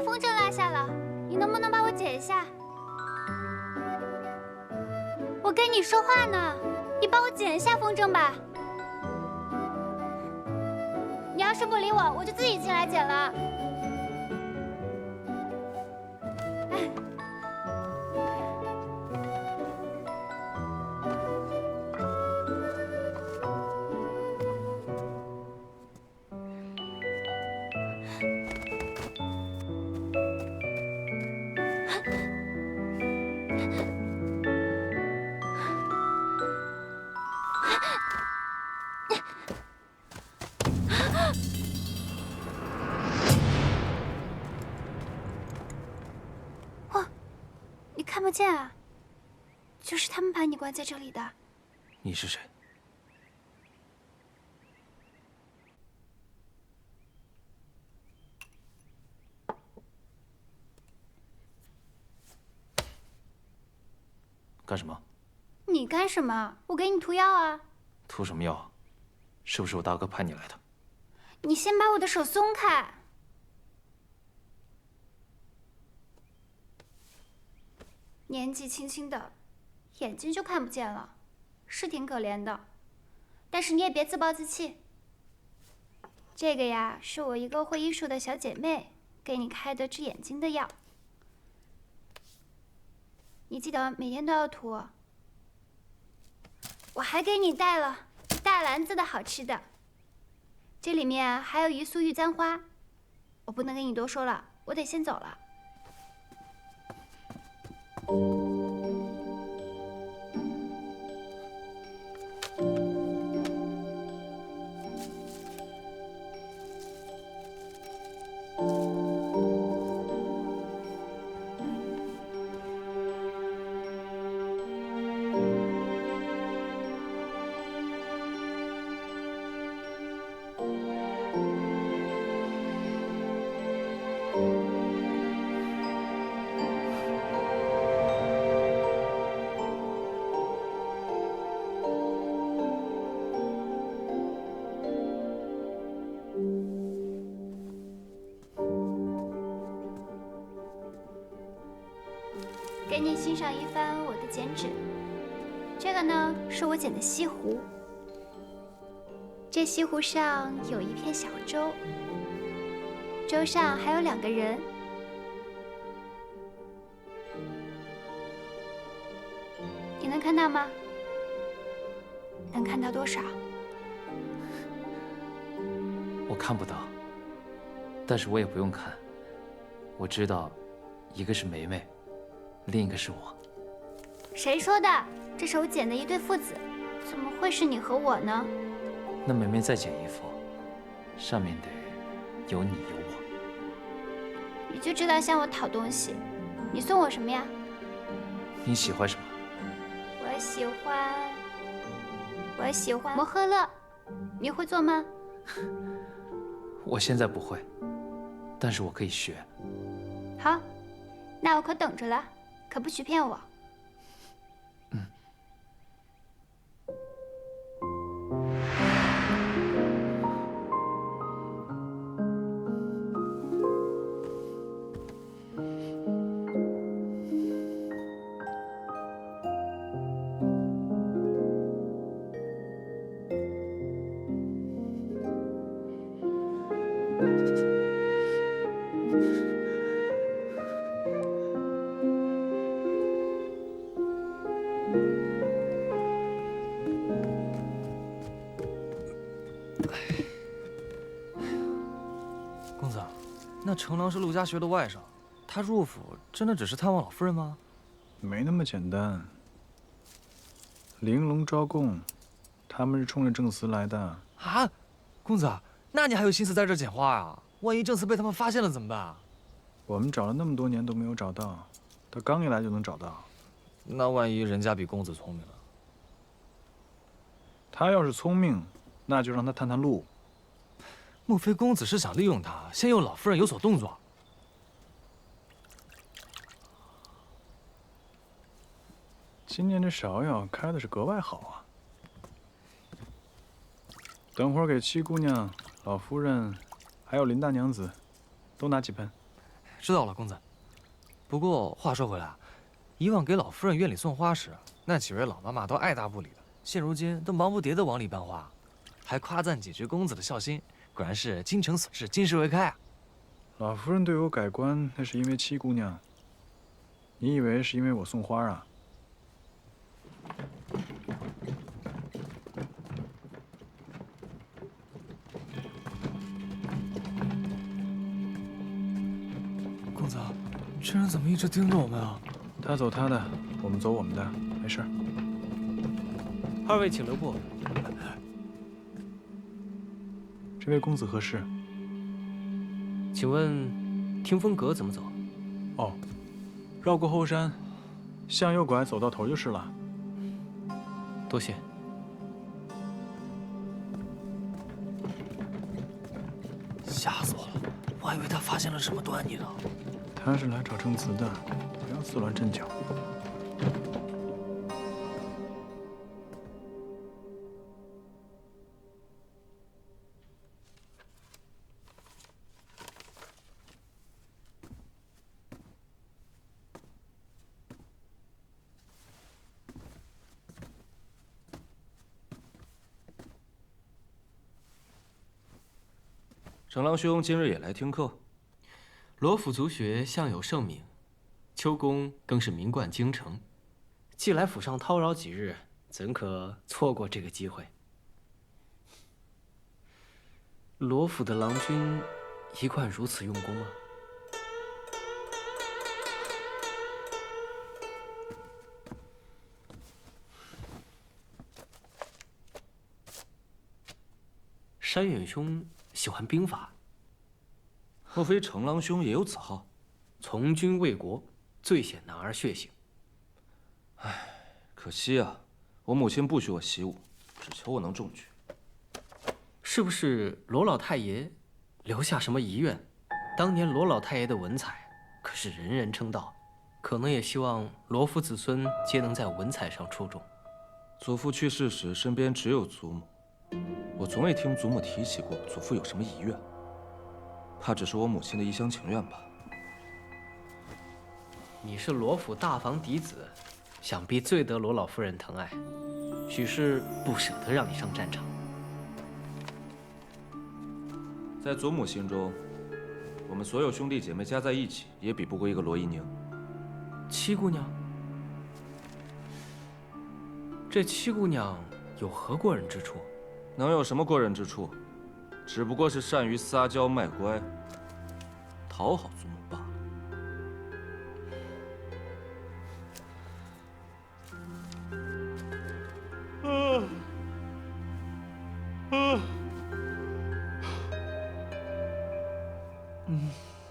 风筝拉下了，你能不能帮我解一下？我跟你说话呢，你帮我剪一下风筝吧。你要是不理我，我就自己进来剪了。看不见啊，就是他们把你关在这里的。你是谁？干什么？你干什么？我给你涂药啊。涂什么药？是不是我大哥派你来的？你先把我的手松开。年纪轻轻的，眼睛就看不见了，是挺可怜的。但是你也别自暴自弃。这个呀，是我一个会医术的小姐妹给你开的治眼睛的药，你记得每天都要涂。我还给你带了一大篮子的好吃的，这里面还有鱼酥玉簪花。我不能跟你多说了，我得先走了。给你欣赏一番我的剪纸。这个呢，是我剪的西湖。这西湖上有一片小舟，舟上还有2个人。你能看到吗？能看到多少？我看不到，但是我也不用看。我知道，一个是梅梅，另一个是我。谁说的？这是我剪的一对父子，怎么会是你和我呢？那梅梅再剪一幅，上面得有你有我。你就知道向我讨东西。你送我什么呀？你喜欢什么？我喜欢摩诃勒。你会做吗？我现在不会，但是我可以学。好，那我可等着了，可不许骗我。公子，那成郎是陆家学的外甥，他入府真的只是探望老夫人吗？没那么简单。玲珑招供，他们是冲着正慈来的。啊，公子，那你还有心思在这儿捡花啊？万一正慈被他们发现了怎么办？我们找了那么多年都没有找到，他刚一来就能找到。那万一人家比公子聪明呢？他要是聪明，那就让他探探路。莫非公子是想利用他，先诱老夫人有所动作？今年这芍药开的是格外好啊！等会儿给七姑娘、老夫人，还有林大娘子，都拿几盆。知道了，公子。不过话说回来，以往给老夫人院里送花时，那几位老妈妈都爱答不理的，现如今都忙不迭的往里搬花，还夸赞几句公子的孝心，果然是精诚所至，金石为开啊！老夫人对我改观，那是因为七姑娘。你以为是因为我送花啊？公子，这人怎么一直盯着我们啊？他走他的，我们走我们的，没事。二位请留步。这位公子何事？请问，听风阁怎么走？哦，绕过后山，向右拐，走到头就是了。多谢。吓死我了！我还以为他发现了什么端倪呢。他是来找证词的，不要自乱阵脚。程郎兄今日也来听课。罗府族学向有盛名，秋宫更是名冠京城。既来府上叨扰几日，怎可错过这个机会？罗府的郎君一贯如此用功吗？山远兄喜欢兵法，莫非程郎兄也有此好？从军为国，最显男儿血性。唉，可惜啊，我母亲不许我习武，只求我能中举。是不是罗老太爷留下什么遗愿？当年罗老太爷的文采可是人人称道，可能也希望罗府子孙皆能在文采上出众。祖父去世时，身边只有祖母。我从未听祖母提起过祖父有什么遗愿，怕只是我母亲的一厢情愿吧。你是罗府大房嫡子，想必最得罗老夫人疼爱，许是不舍得让你上战场。在祖母心中，我们所有兄弟姐妹加在一起，也比不过一个罗怡宁。七姑娘，这七姑娘有何过人之处？能有什么过人之处？只不过是善于撒娇卖乖，讨好祖母罢了。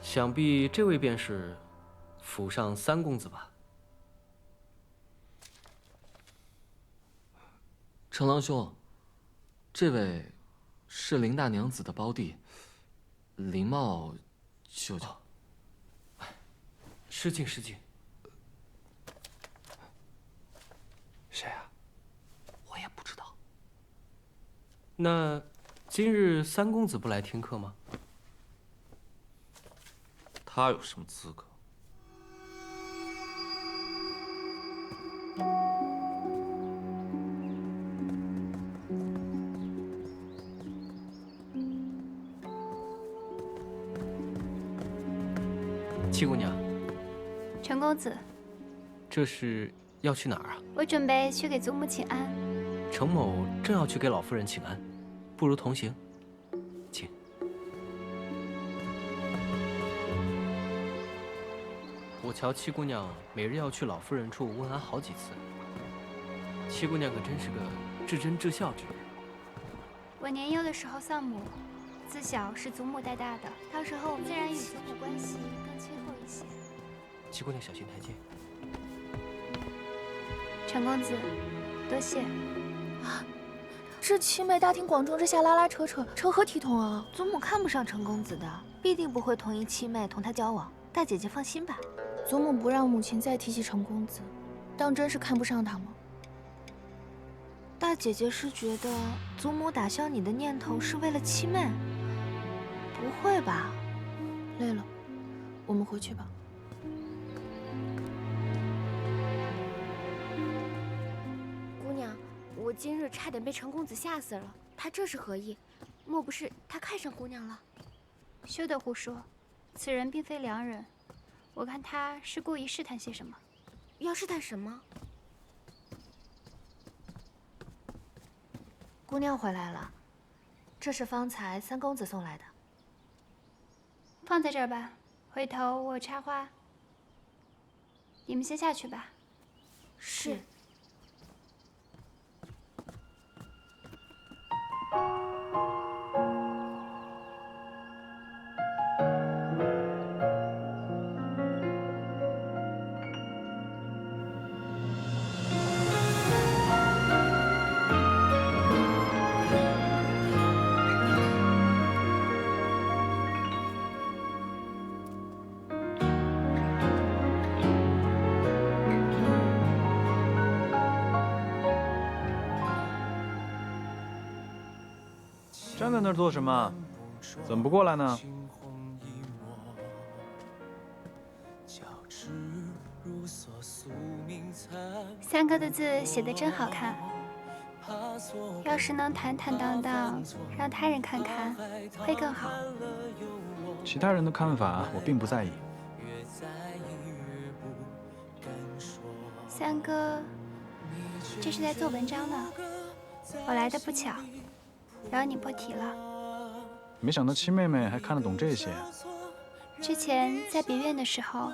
想必这位便是府上三公子吧？程郎兄，这位是林大娘子的胞弟，林茂舅舅。失敬失敬。谁啊？我也不知道。那今日三公子不来听课吗？他有什么资格？七姑娘，陈公子，这是要去哪儿啊？我准备去给祖母请安。程某正要去给老夫人请安，不如同行，请。我瞧七姑娘每日要去老夫人处问安好几次，七姑娘可真是个至真至孝之人。我年幼的时候丧母，自小是祖母带大的，到时候我们自然与祖母关系更亲厚一些。七姑娘小心台阶。陈公子，多谢。这七妹大庭广众之下拉拉扯扯，成何体统啊！祖母看不上程公子的，必定不会同意七妹同他交往。大姐姐放心吧。祖母不让母亲再提起程公子，当真是看不上他吗？大姐姐是觉得祖母打消你的念头是为了七妹？不会吧？累了，我们回去吧。姑娘，我今日差点被陈公子吓死了，他这是何意？莫不是他看上姑娘了？休得胡说，此人并非良人，我看他是故意试探些什么。要试探什么？姑娘回来了，这是方才三公子送来的。放在这儿吧，回头我插花。你们先下去吧。是。站在那儿做什么？怎么不过来呢？三哥的字写得真好看，要是能坦坦荡荡，让他人看看，会更好。其他人的看法我并不在意。三哥，这是在做文章呢。我来的不巧，饶你破题了。没想到七妹妹还看得懂这些。之前在别院的时候，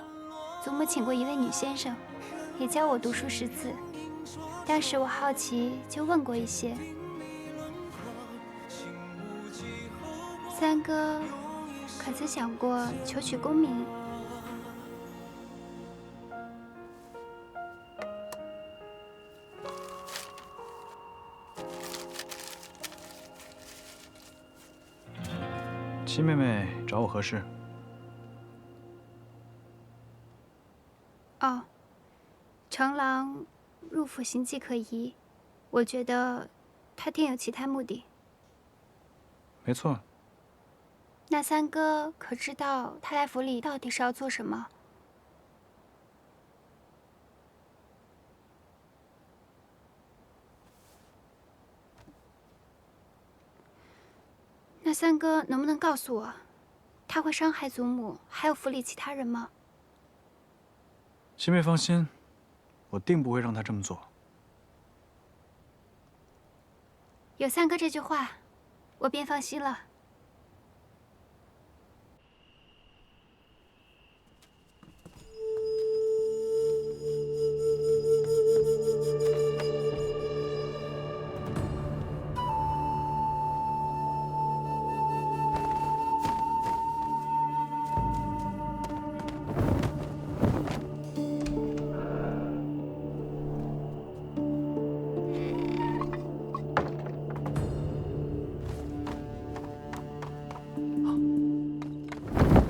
祖母请过一位女先生，也教我读书识字。当时我好奇，就问过一些。三哥，可曾想过求取功名？七妹妹找我何事？哦，程郎入府行迹可疑，我觉得他定有其他目的。没错。那三哥可知道他来府里到底是要做什么？那三哥能不能告诉我，他会伤害祖母，还有府里其他人吗？七妹放心，我定不会让他这么做。有三哥这句话，我便放心了。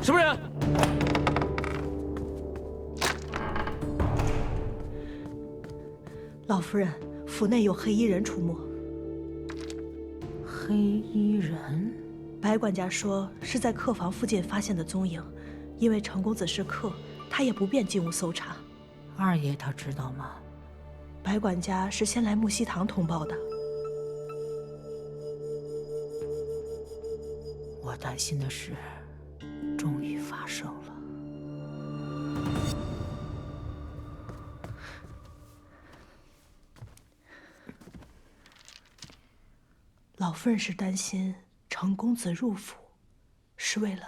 什么人？老夫人，府内有黑衣人出没。黑衣人？白管家说是在客房附近发现的踪影，因为程公子是客，他也不便进屋搜查。二爷他知道吗？白管家是先来木樨堂通报的。我担心的事终于发生了。老夫人是担心程公子入府，是为了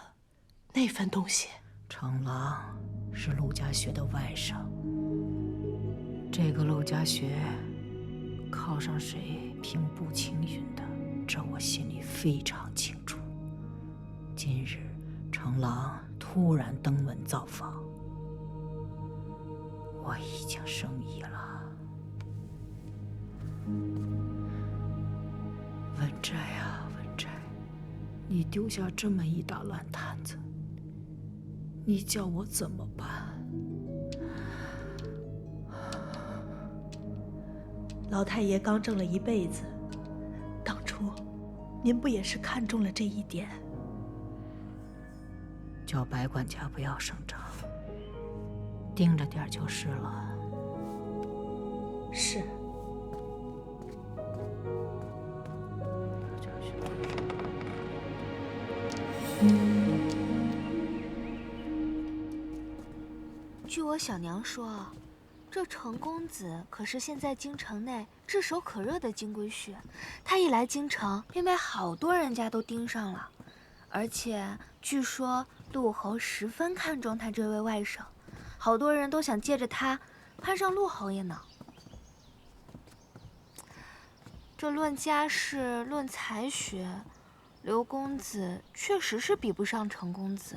那份东西。程郎是陆家学的外甥，这个陆家学靠上谁平步青云的，这我心里非常清楚。今日程郎突然登门造访，我已经生疑了。文斋啊，文斋，你丢下这么一大烂摊子，你叫我怎么办？老太爷刚挣了一辈子，当初您不也是看中了这一点？叫白管家不要声张，盯着点就是了。是。据我小娘说，这程公子可是现在京城内炙手可热的金龟婿，他一来京城，便被好多人家都盯上了，而且据说陆侯十分看重他这位外甥，好多人都想借着他攀上陆侯爷呢。这论家世，论才学，刘公子确实是比不上程公子。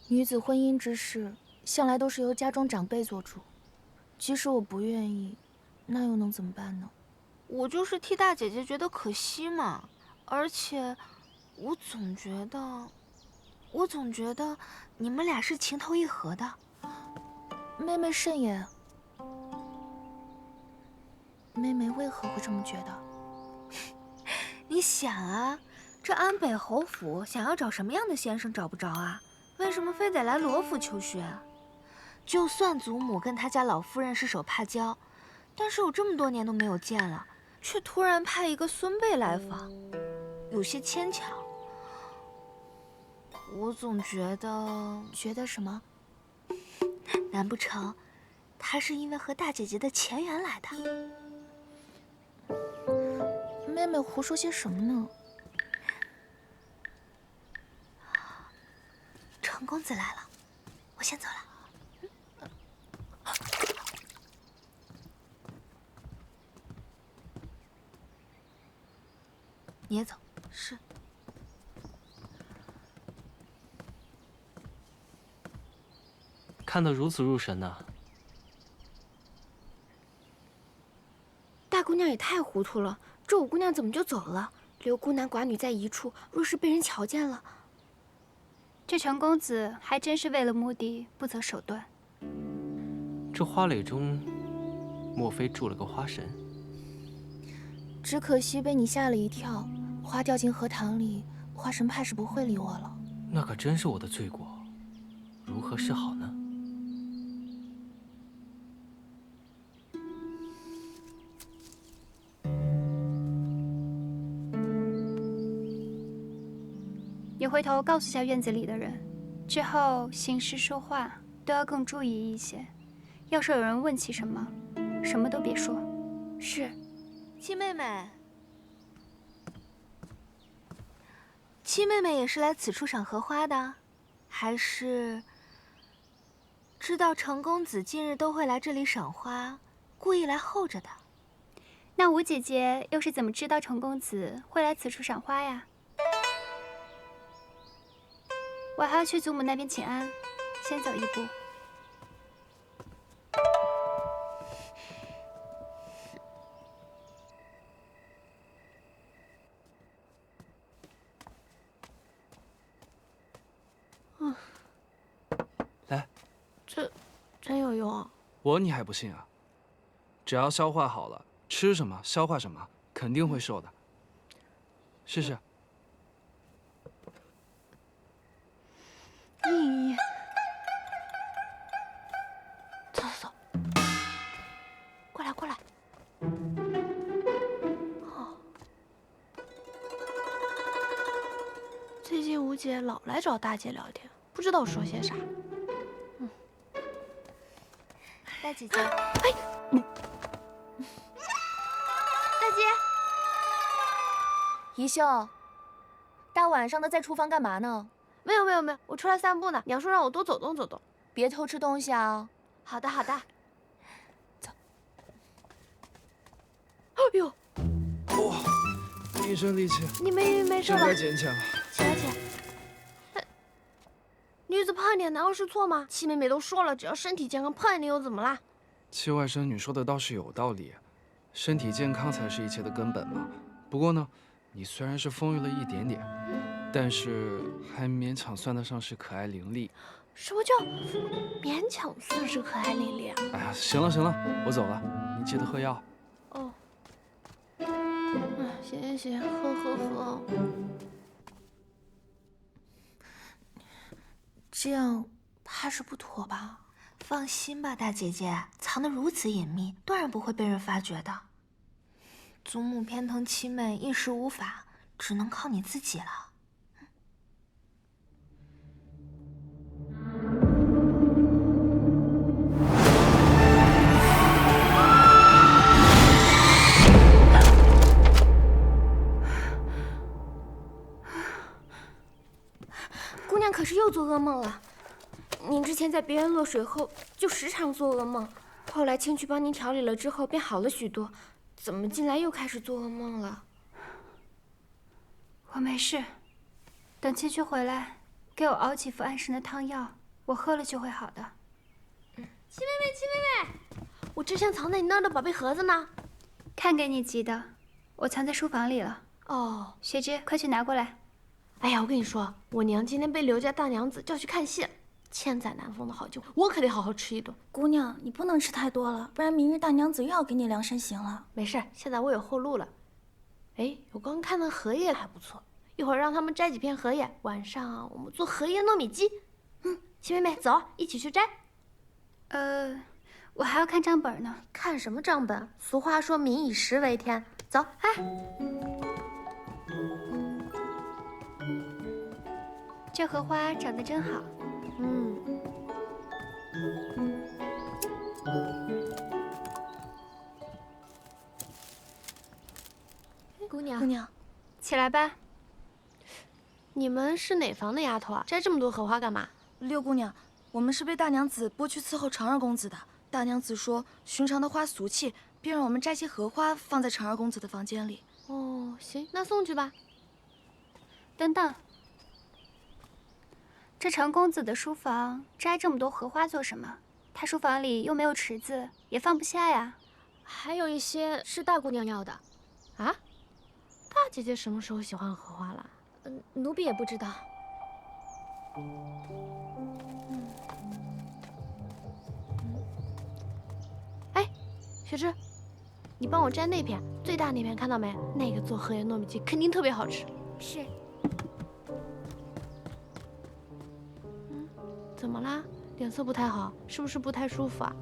女子婚姻之事，向来都是由家中长辈做主，即使我不愿意，那又能怎么办呢？我就是替大姐姐觉得可惜嘛，而且我总觉得你们俩是情投意合的。妹妹慎言，妹妹为何会这么觉得？你想啊，这安北侯府想要找什么样的先生找不着啊？为什么非得来罗府求学啊？就算祖母跟他家老夫人是手帕交，但是有这么多年都没有见了，却突然派一个孙辈来访，有些牵强。我总觉得什么？难不成他是因为和大姐姐的前缘来的？妹妹胡说些什么呢？程公子来了，我先走了。你也走。是。看得如此入神呢。大姑娘也太糊涂了，这五姑娘怎么就走了？留孤男寡女在一处，若是被人瞧见了……这程公子还真是为了目的不择手段。这花蕾中，莫非住了个花神？只可惜被你吓了一跳，花掉进荷塘里，花神怕是不会理我了。那可真是我的罪过，如何是好呢？你回头告诉下院子里的人，之后行事说话都要更注意一些。要是有人问起什么，什么都别说。是。七妹妹，七妹妹也是来此处赏荷花的，还是知道程公子近日都会来这里赏花，故意来候着的？那吴姐姐又是怎么知道程公子会来此处赏花呀？我还要去祖母那边请安，先走一步。来，这真有用啊！你还不信啊？只要消化好了，吃什么消化什么，肯定会瘦的。试试。走走走，过来过来。哦，最近吴姐老来找大姐聊天，不知道说些啥。大姐姐，哎，大姐，宜秀，大晚上的在厨房干嘛呢？没有，我出来散步呢。娘说让我多走动走动，别偷吃东西啊。好的。走。哎呦！哇，一身力气。你没事吧？真该捡起来了。起来。女子胖一点难道是错吗？七妹妹都说了，只要身体健康，胖一点又怎么啦？七外甥女说的倒是有道理，身体健康才是一切的根本嘛。不过呢，你虽然是丰腴了一点点，但是还勉强算得上是可爱伶俐。什么叫勉强算是可爱伶俐啊？哎呀，行了，我走了，你记得喝药。哦。行，喝。这样怕是不妥吧？放心吧，大姐姐，藏得如此隐秘，断然不会被人发觉的。祖母偏疼七妹，一时无法，只能靠你自己了。姑娘可是又做噩梦了。您之前在别院落水后，就时常做噩梦，后来青去帮您调理了之后，便好了许多。怎么近来又开始做噩梦了？我没事，等青去回来，给我熬几副安神的汤药，我喝了就会好的。七妹妹，七妹妹，我之前藏在你那儿的宝贝盒子呢？看给你急的，我藏在书房里了。哦，雪芝，快去拿过来。哎呀，我跟你说，我娘今天被刘家大娘子叫去看戏，千载难逢的好酒，我可得好好吃一顿。姑娘，你不能吃太多了，不然明日大娘子又要给你量身刑了。没事，现在我有后路了。哎，我刚看到荷叶还不错，一会儿让他们摘几片荷叶，晚上我们做荷叶糯米鸡。七妹妹，走，一起去摘。我还要看账本呢。看什么账本？俗话说民以食为天。走，哎。这荷花长得真好。姑娘，姑娘，起来吧。你们是哪房的丫头啊？摘这么多荷花干嘛？六姑娘，我们是被大娘子拨去伺候成儿公子的。大娘子说，寻常的花俗气，便让我们摘些荷花放在成儿公子的房间里。哦，行，那送去吧。等等，这成公子的书房摘这么多荷花做什么？他书房里又没有池子，也放不下呀。还有一些是大姑娘要的。啊？大姐姐什么时候喜欢荷花了？奴婢也不知道。哎，雪芝，你帮我摘那片，最大那片，看到没？那个做荷叶糯米鸡肯定特别好吃。是。怎么啦？脸色不太好，是不是不太舒服啊？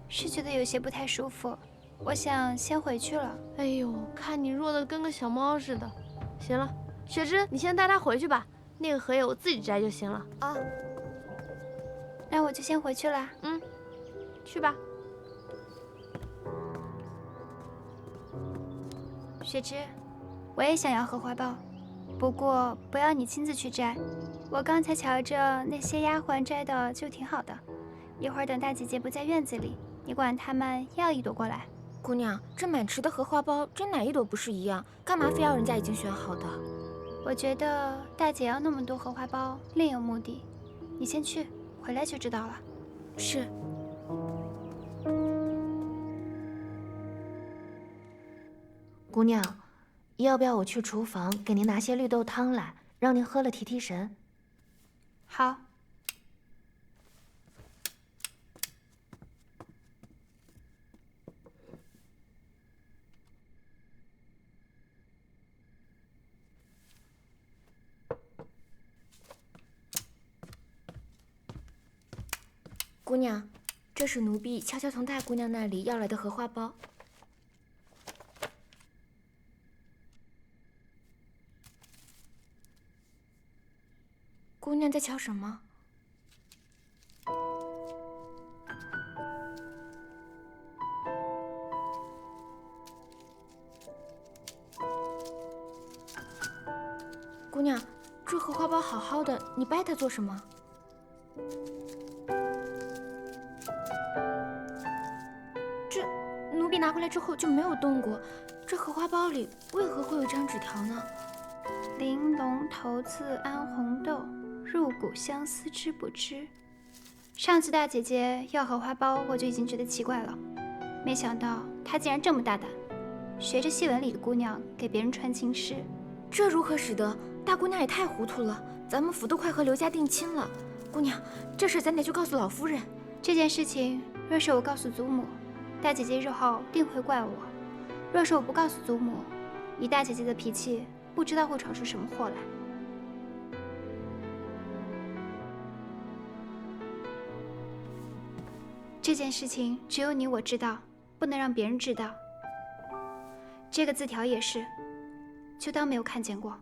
是觉得有些不太舒服，我想先回去了。哎呦，看你弱的跟个小猫似的。行了，雪芝，你先带它回去吧，那个荷叶我自己摘就行了。啊，那我就先回去啦。去吧。雪芝，我也想要荷花苞，不过不要你亲自去摘。我刚才瞧着那些丫鬟摘的就挺好的，一会儿等大姐姐不在院子里，你管她们要一朵过来。姑娘，这满池的荷花苞，真哪一朵不是一样？干嘛非要人家已经选好的？我觉得大姐要那么多荷花苞，另有目的。你先去，回来就知道了。是。姑娘，要不要我去厨房给您拿些绿豆汤来，让您喝了提提神？好。姑娘，这是奴婢悄悄从大姑娘那里要来的荷花苞。姑娘在瞧什么？姑娘，这荷花苞好好的，你掰它做什么？奴婢拿回来之后就没有动过，这荷花苞里为何会有一张纸条呢？玲珑头字安红豆，入骨相思知不知？上次大姐姐要荷花苞，我就已经觉得奇怪了，没想到她竟然这么大胆，学着戏文里的姑娘给别人传情诗。这如何使得？大姑娘也太糊涂了，咱们府都快和刘家定亲了，姑娘，这事咱得去告诉老夫人。这件事情若是我告诉祖母，大姐姐日后定会怪我；若是我不告诉祖母，以大姐姐的脾气，不知道会闯出什么祸来。这件事情只有你我知道，不能让别人知道。这个字条也是，就当没有看见过。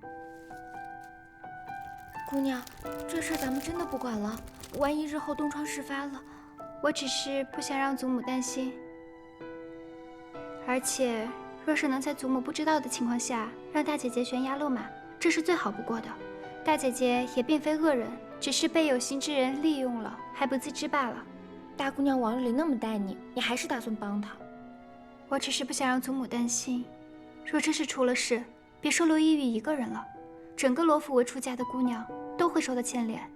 姑娘，这事咱们真的不管了，万一日后东窗事发了，我只是不想让祖母担心。而且，若是能在祖母不知道的情况下让大姐姐悬崖勒马，这是最好不过的。大姐姐也并非恶人，只是被有心之人利用了，还不自知罢了。大姑娘往日里那么待你，你还是打算帮她？我只是不想让祖母担心，若真是出了事，别说罗一玉一个人了，整个罗府未出嫁的姑娘都会受到牵连。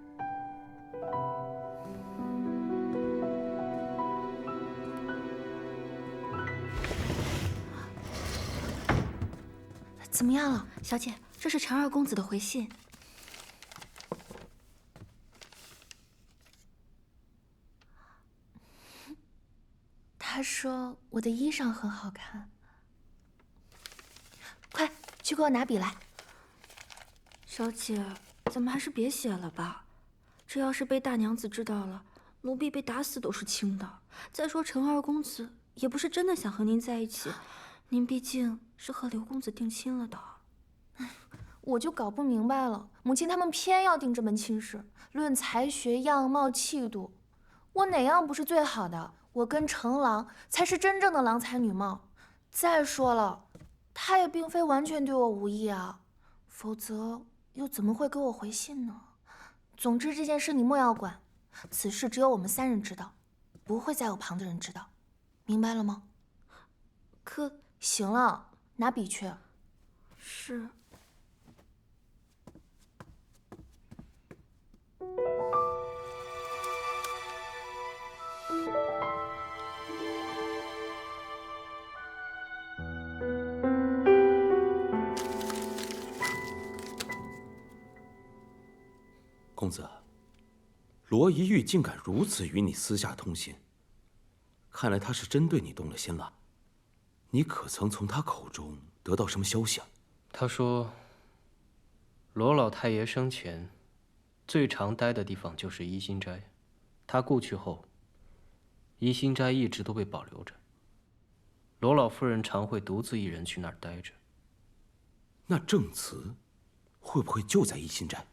怎么样了，小姐？这是陈二公子的回信。他说我的衣裳很好看，快去给我拿笔来。小姐，咱们还是别写了吧，这要是被大娘子知道了，奴婢被打死都是轻的。再说陈二公子也不是真的想和您在一起，您毕竟是和刘公子定亲了的。我就搞不明白了，母亲他们偏要定这门亲事，论才学、样貌、气度，我哪样不是最好的？我跟程郎才是真正的郎才女貌。再说了，他也并非完全对我无意啊，否则又怎么会给我回信呢？总之这件事你莫要管，此事只有我们3人知道，不会再有旁的人知道，明白了吗？可行了，拿笔去。是。公子，罗一玉竟敢如此与你私下通信，看来他是真对你动了心了。你可曾从他口中得到什么消息啊？他说，罗老太爷生前最常待的地方就是怡心斋，他故去后，怡心斋一直都被保留着。罗老夫人常会独自一人去那儿待着。那证词会不会就在怡心斋？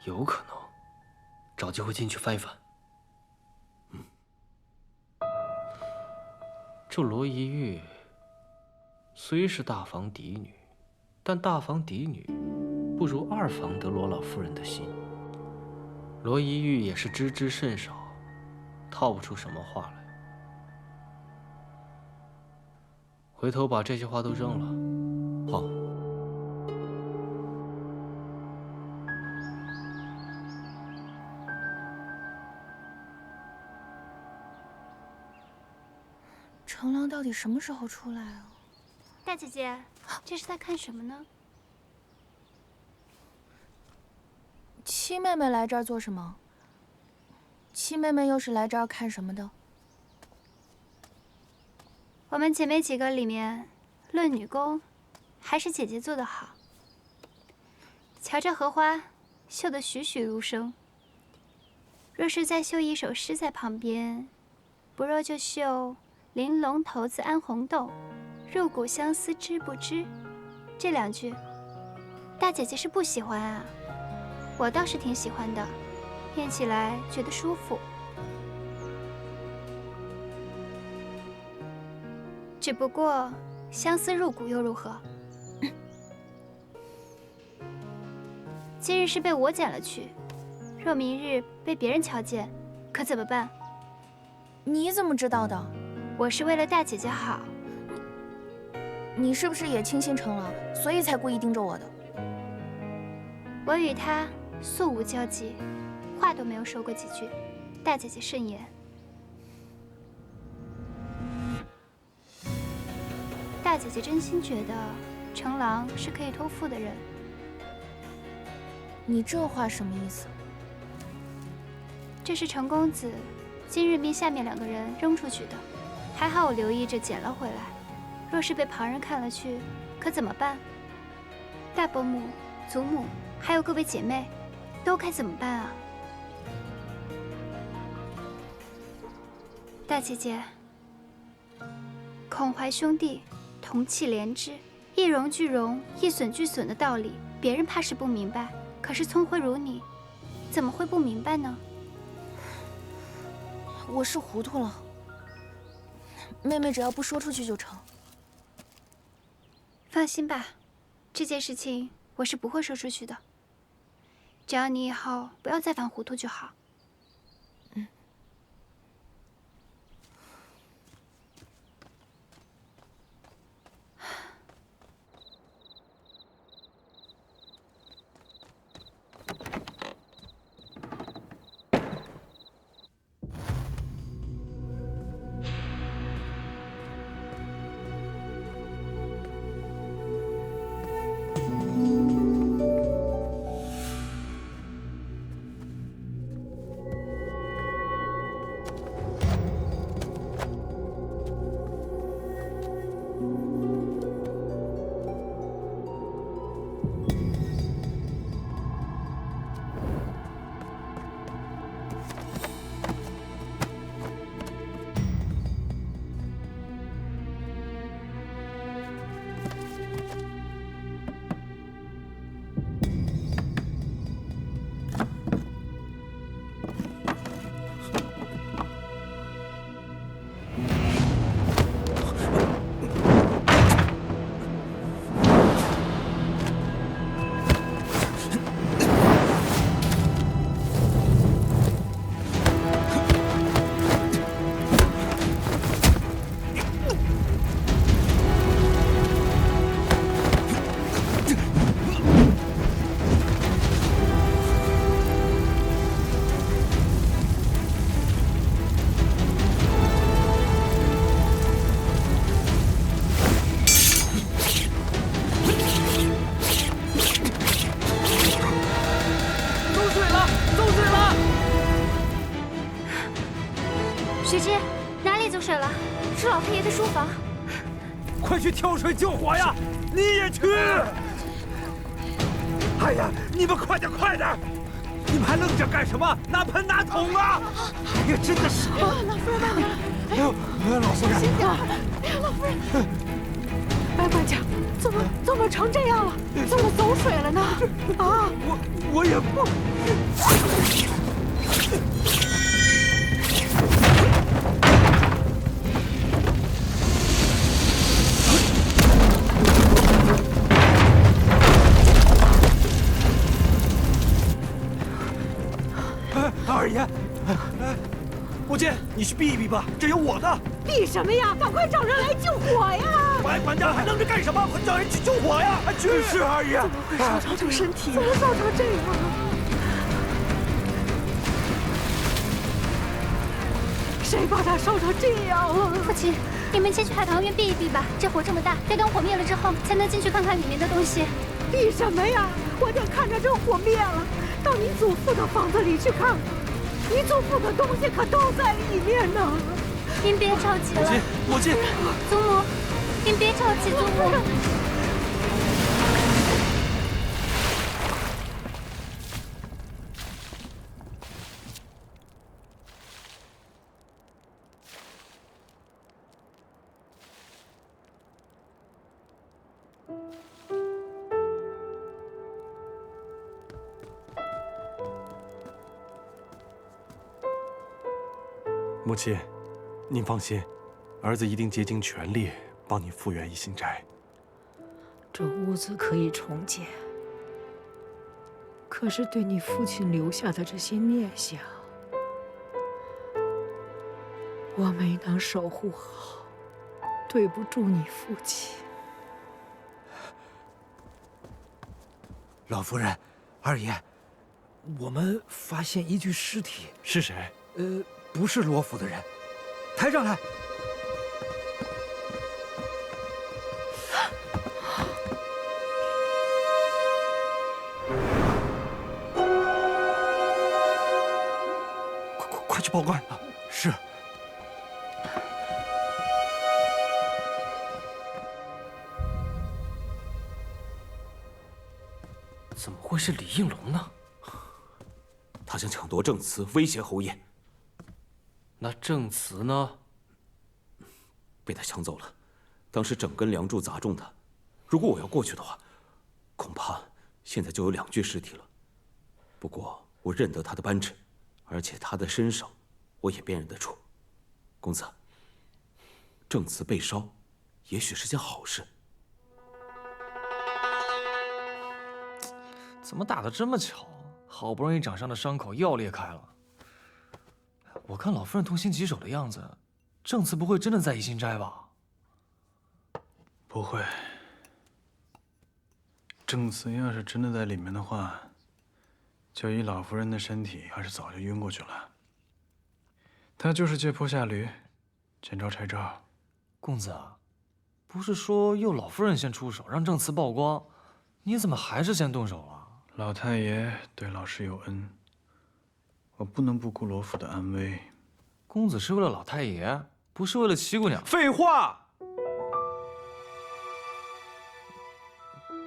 有可能，找机会进去翻一翻。这罗一玉虽是大房嫡女，但大房嫡女不如二房得罗老夫人的心。罗一玉也是知之甚少，套不出什么话来。回头把这些话都扔了。好。程郎到底什么时候出来啊？大姐姐，这是在看什么呢？七妹妹来这儿做什么？七妹妹又是来这儿看什么的？我们姐妹几个里面，论女工，还是姐姐做得好。瞧这荷花，绣得栩栩如生。若是再绣一首诗在旁边，不若就绣“玲珑骰子安红豆，入骨相思知不知”这2句。大姐姐是不喜欢啊，我倒是挺喜欢的，念起来觉得舒服。只不过相思入骨又如何？今日是被我捡了去，若明日被别人瞧见，可怎么办？你怎么知道的？我是为了大姐姐好。你是不是也轻信程郎，所以才故意盯着我的？我与他素无交集，话都没有说过几句。大姐姐慎言。大姐姐真心觉得程郎是可以托付的人。你这话什么意思？这是程公子今日命下面2个人扔出去的，还好我留意着捡了回来。若是被旁人看了去，可怎么办？大伯母、祖母，还有各位姐妹，都该怎么办啊？大姐姐，孔怀兄弟同气连枝，一荣俱荣，一损俱损的道理，别人怕是不明白，可是聪慧如你，怎么会不明白呢？我是糊涂了，妹妹只要不说出去就成。放心吧，这件事情我是不会说出去的。只要你以后不要再犯糊涂就好。快去挑水救火呀！你也去！哎呀，你们快点快点！你们还愣着干什么？拿盆拿桶啊！哎呀，真的是！老夫人慢点！哎呦，老夫人，小心点！哎呀，老夫人，白管家，怎么成这样了？怎么走水了呢？啊！我也不。二爷，母亲，你去避一避吧，这有我的。避什么呀？赶快找人来救火呀！白管家还愣着干什么？快叫人去救火呀！去！是二爷。怎么会烧成这身体？怎么烧成这样？谁把他烧成这样了？父亲，你们先去海棠院避一避吧。这火这么大，得等火灭了之后，才能进去看看里面的东西。避什么呀？我得看着这火灭了，到你祖父的房子里去看看。你祖父的东西可都在里面呢。您别着急了，母亲，祖母，您别着急，祖母。母亲，您放心，儿子一定竭尽全力帮你复原一心斋。这屋子可以重建，可是对你父亲留下的这些念想，我没能守护好，对不住你父亲。老夫人，二爷，我们发现一具尸体。是谁？不是罗府的人，抬上来。快去报官啊！是。怎么会是李应龙呢？他想抢夺证词，威胁侯爷。那郑慈呢？被他抢走了。当时整根梁柱砸中他，如果我要过去的话，恐怕现在就有2具尸体了。不过我认得他的扳指，而且他的身上我也辨认得出。公子，郑慈被烧，也许是件好事。怎么打得这么巧？好不容易长上的伤口又裂开了。我看老夫人痛心疾首的样子，郑慈不会真的在宜兴斋吧？不会。郑慈要是真的在里面的话，就以老夫人的身体，还是早就晕过去了。他就是借坡下驴，见招拆招。公子，不是说由老夫人先出手，让郑慈曝光，你怎么还是先动手了？老太爷对老师有恩，我不能不顾罗府的安危。公子是为了老太爷，不是为了七姑娘。废话！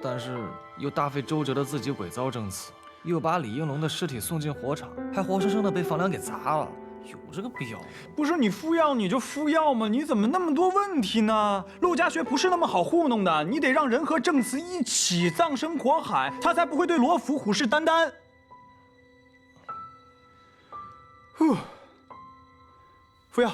但是又大费周折的自己伪造证词，又把李应龙的尸体送进火场，还活生生的被房梁给砸了，有这个必要吗？不是你敷药你就敷药吗？你怎么那么多问题呢？陆家学不是那么好糊弄的，你得让人和郑慈一起葬身火海，他才不会对罗府虎视眈眈。敷药。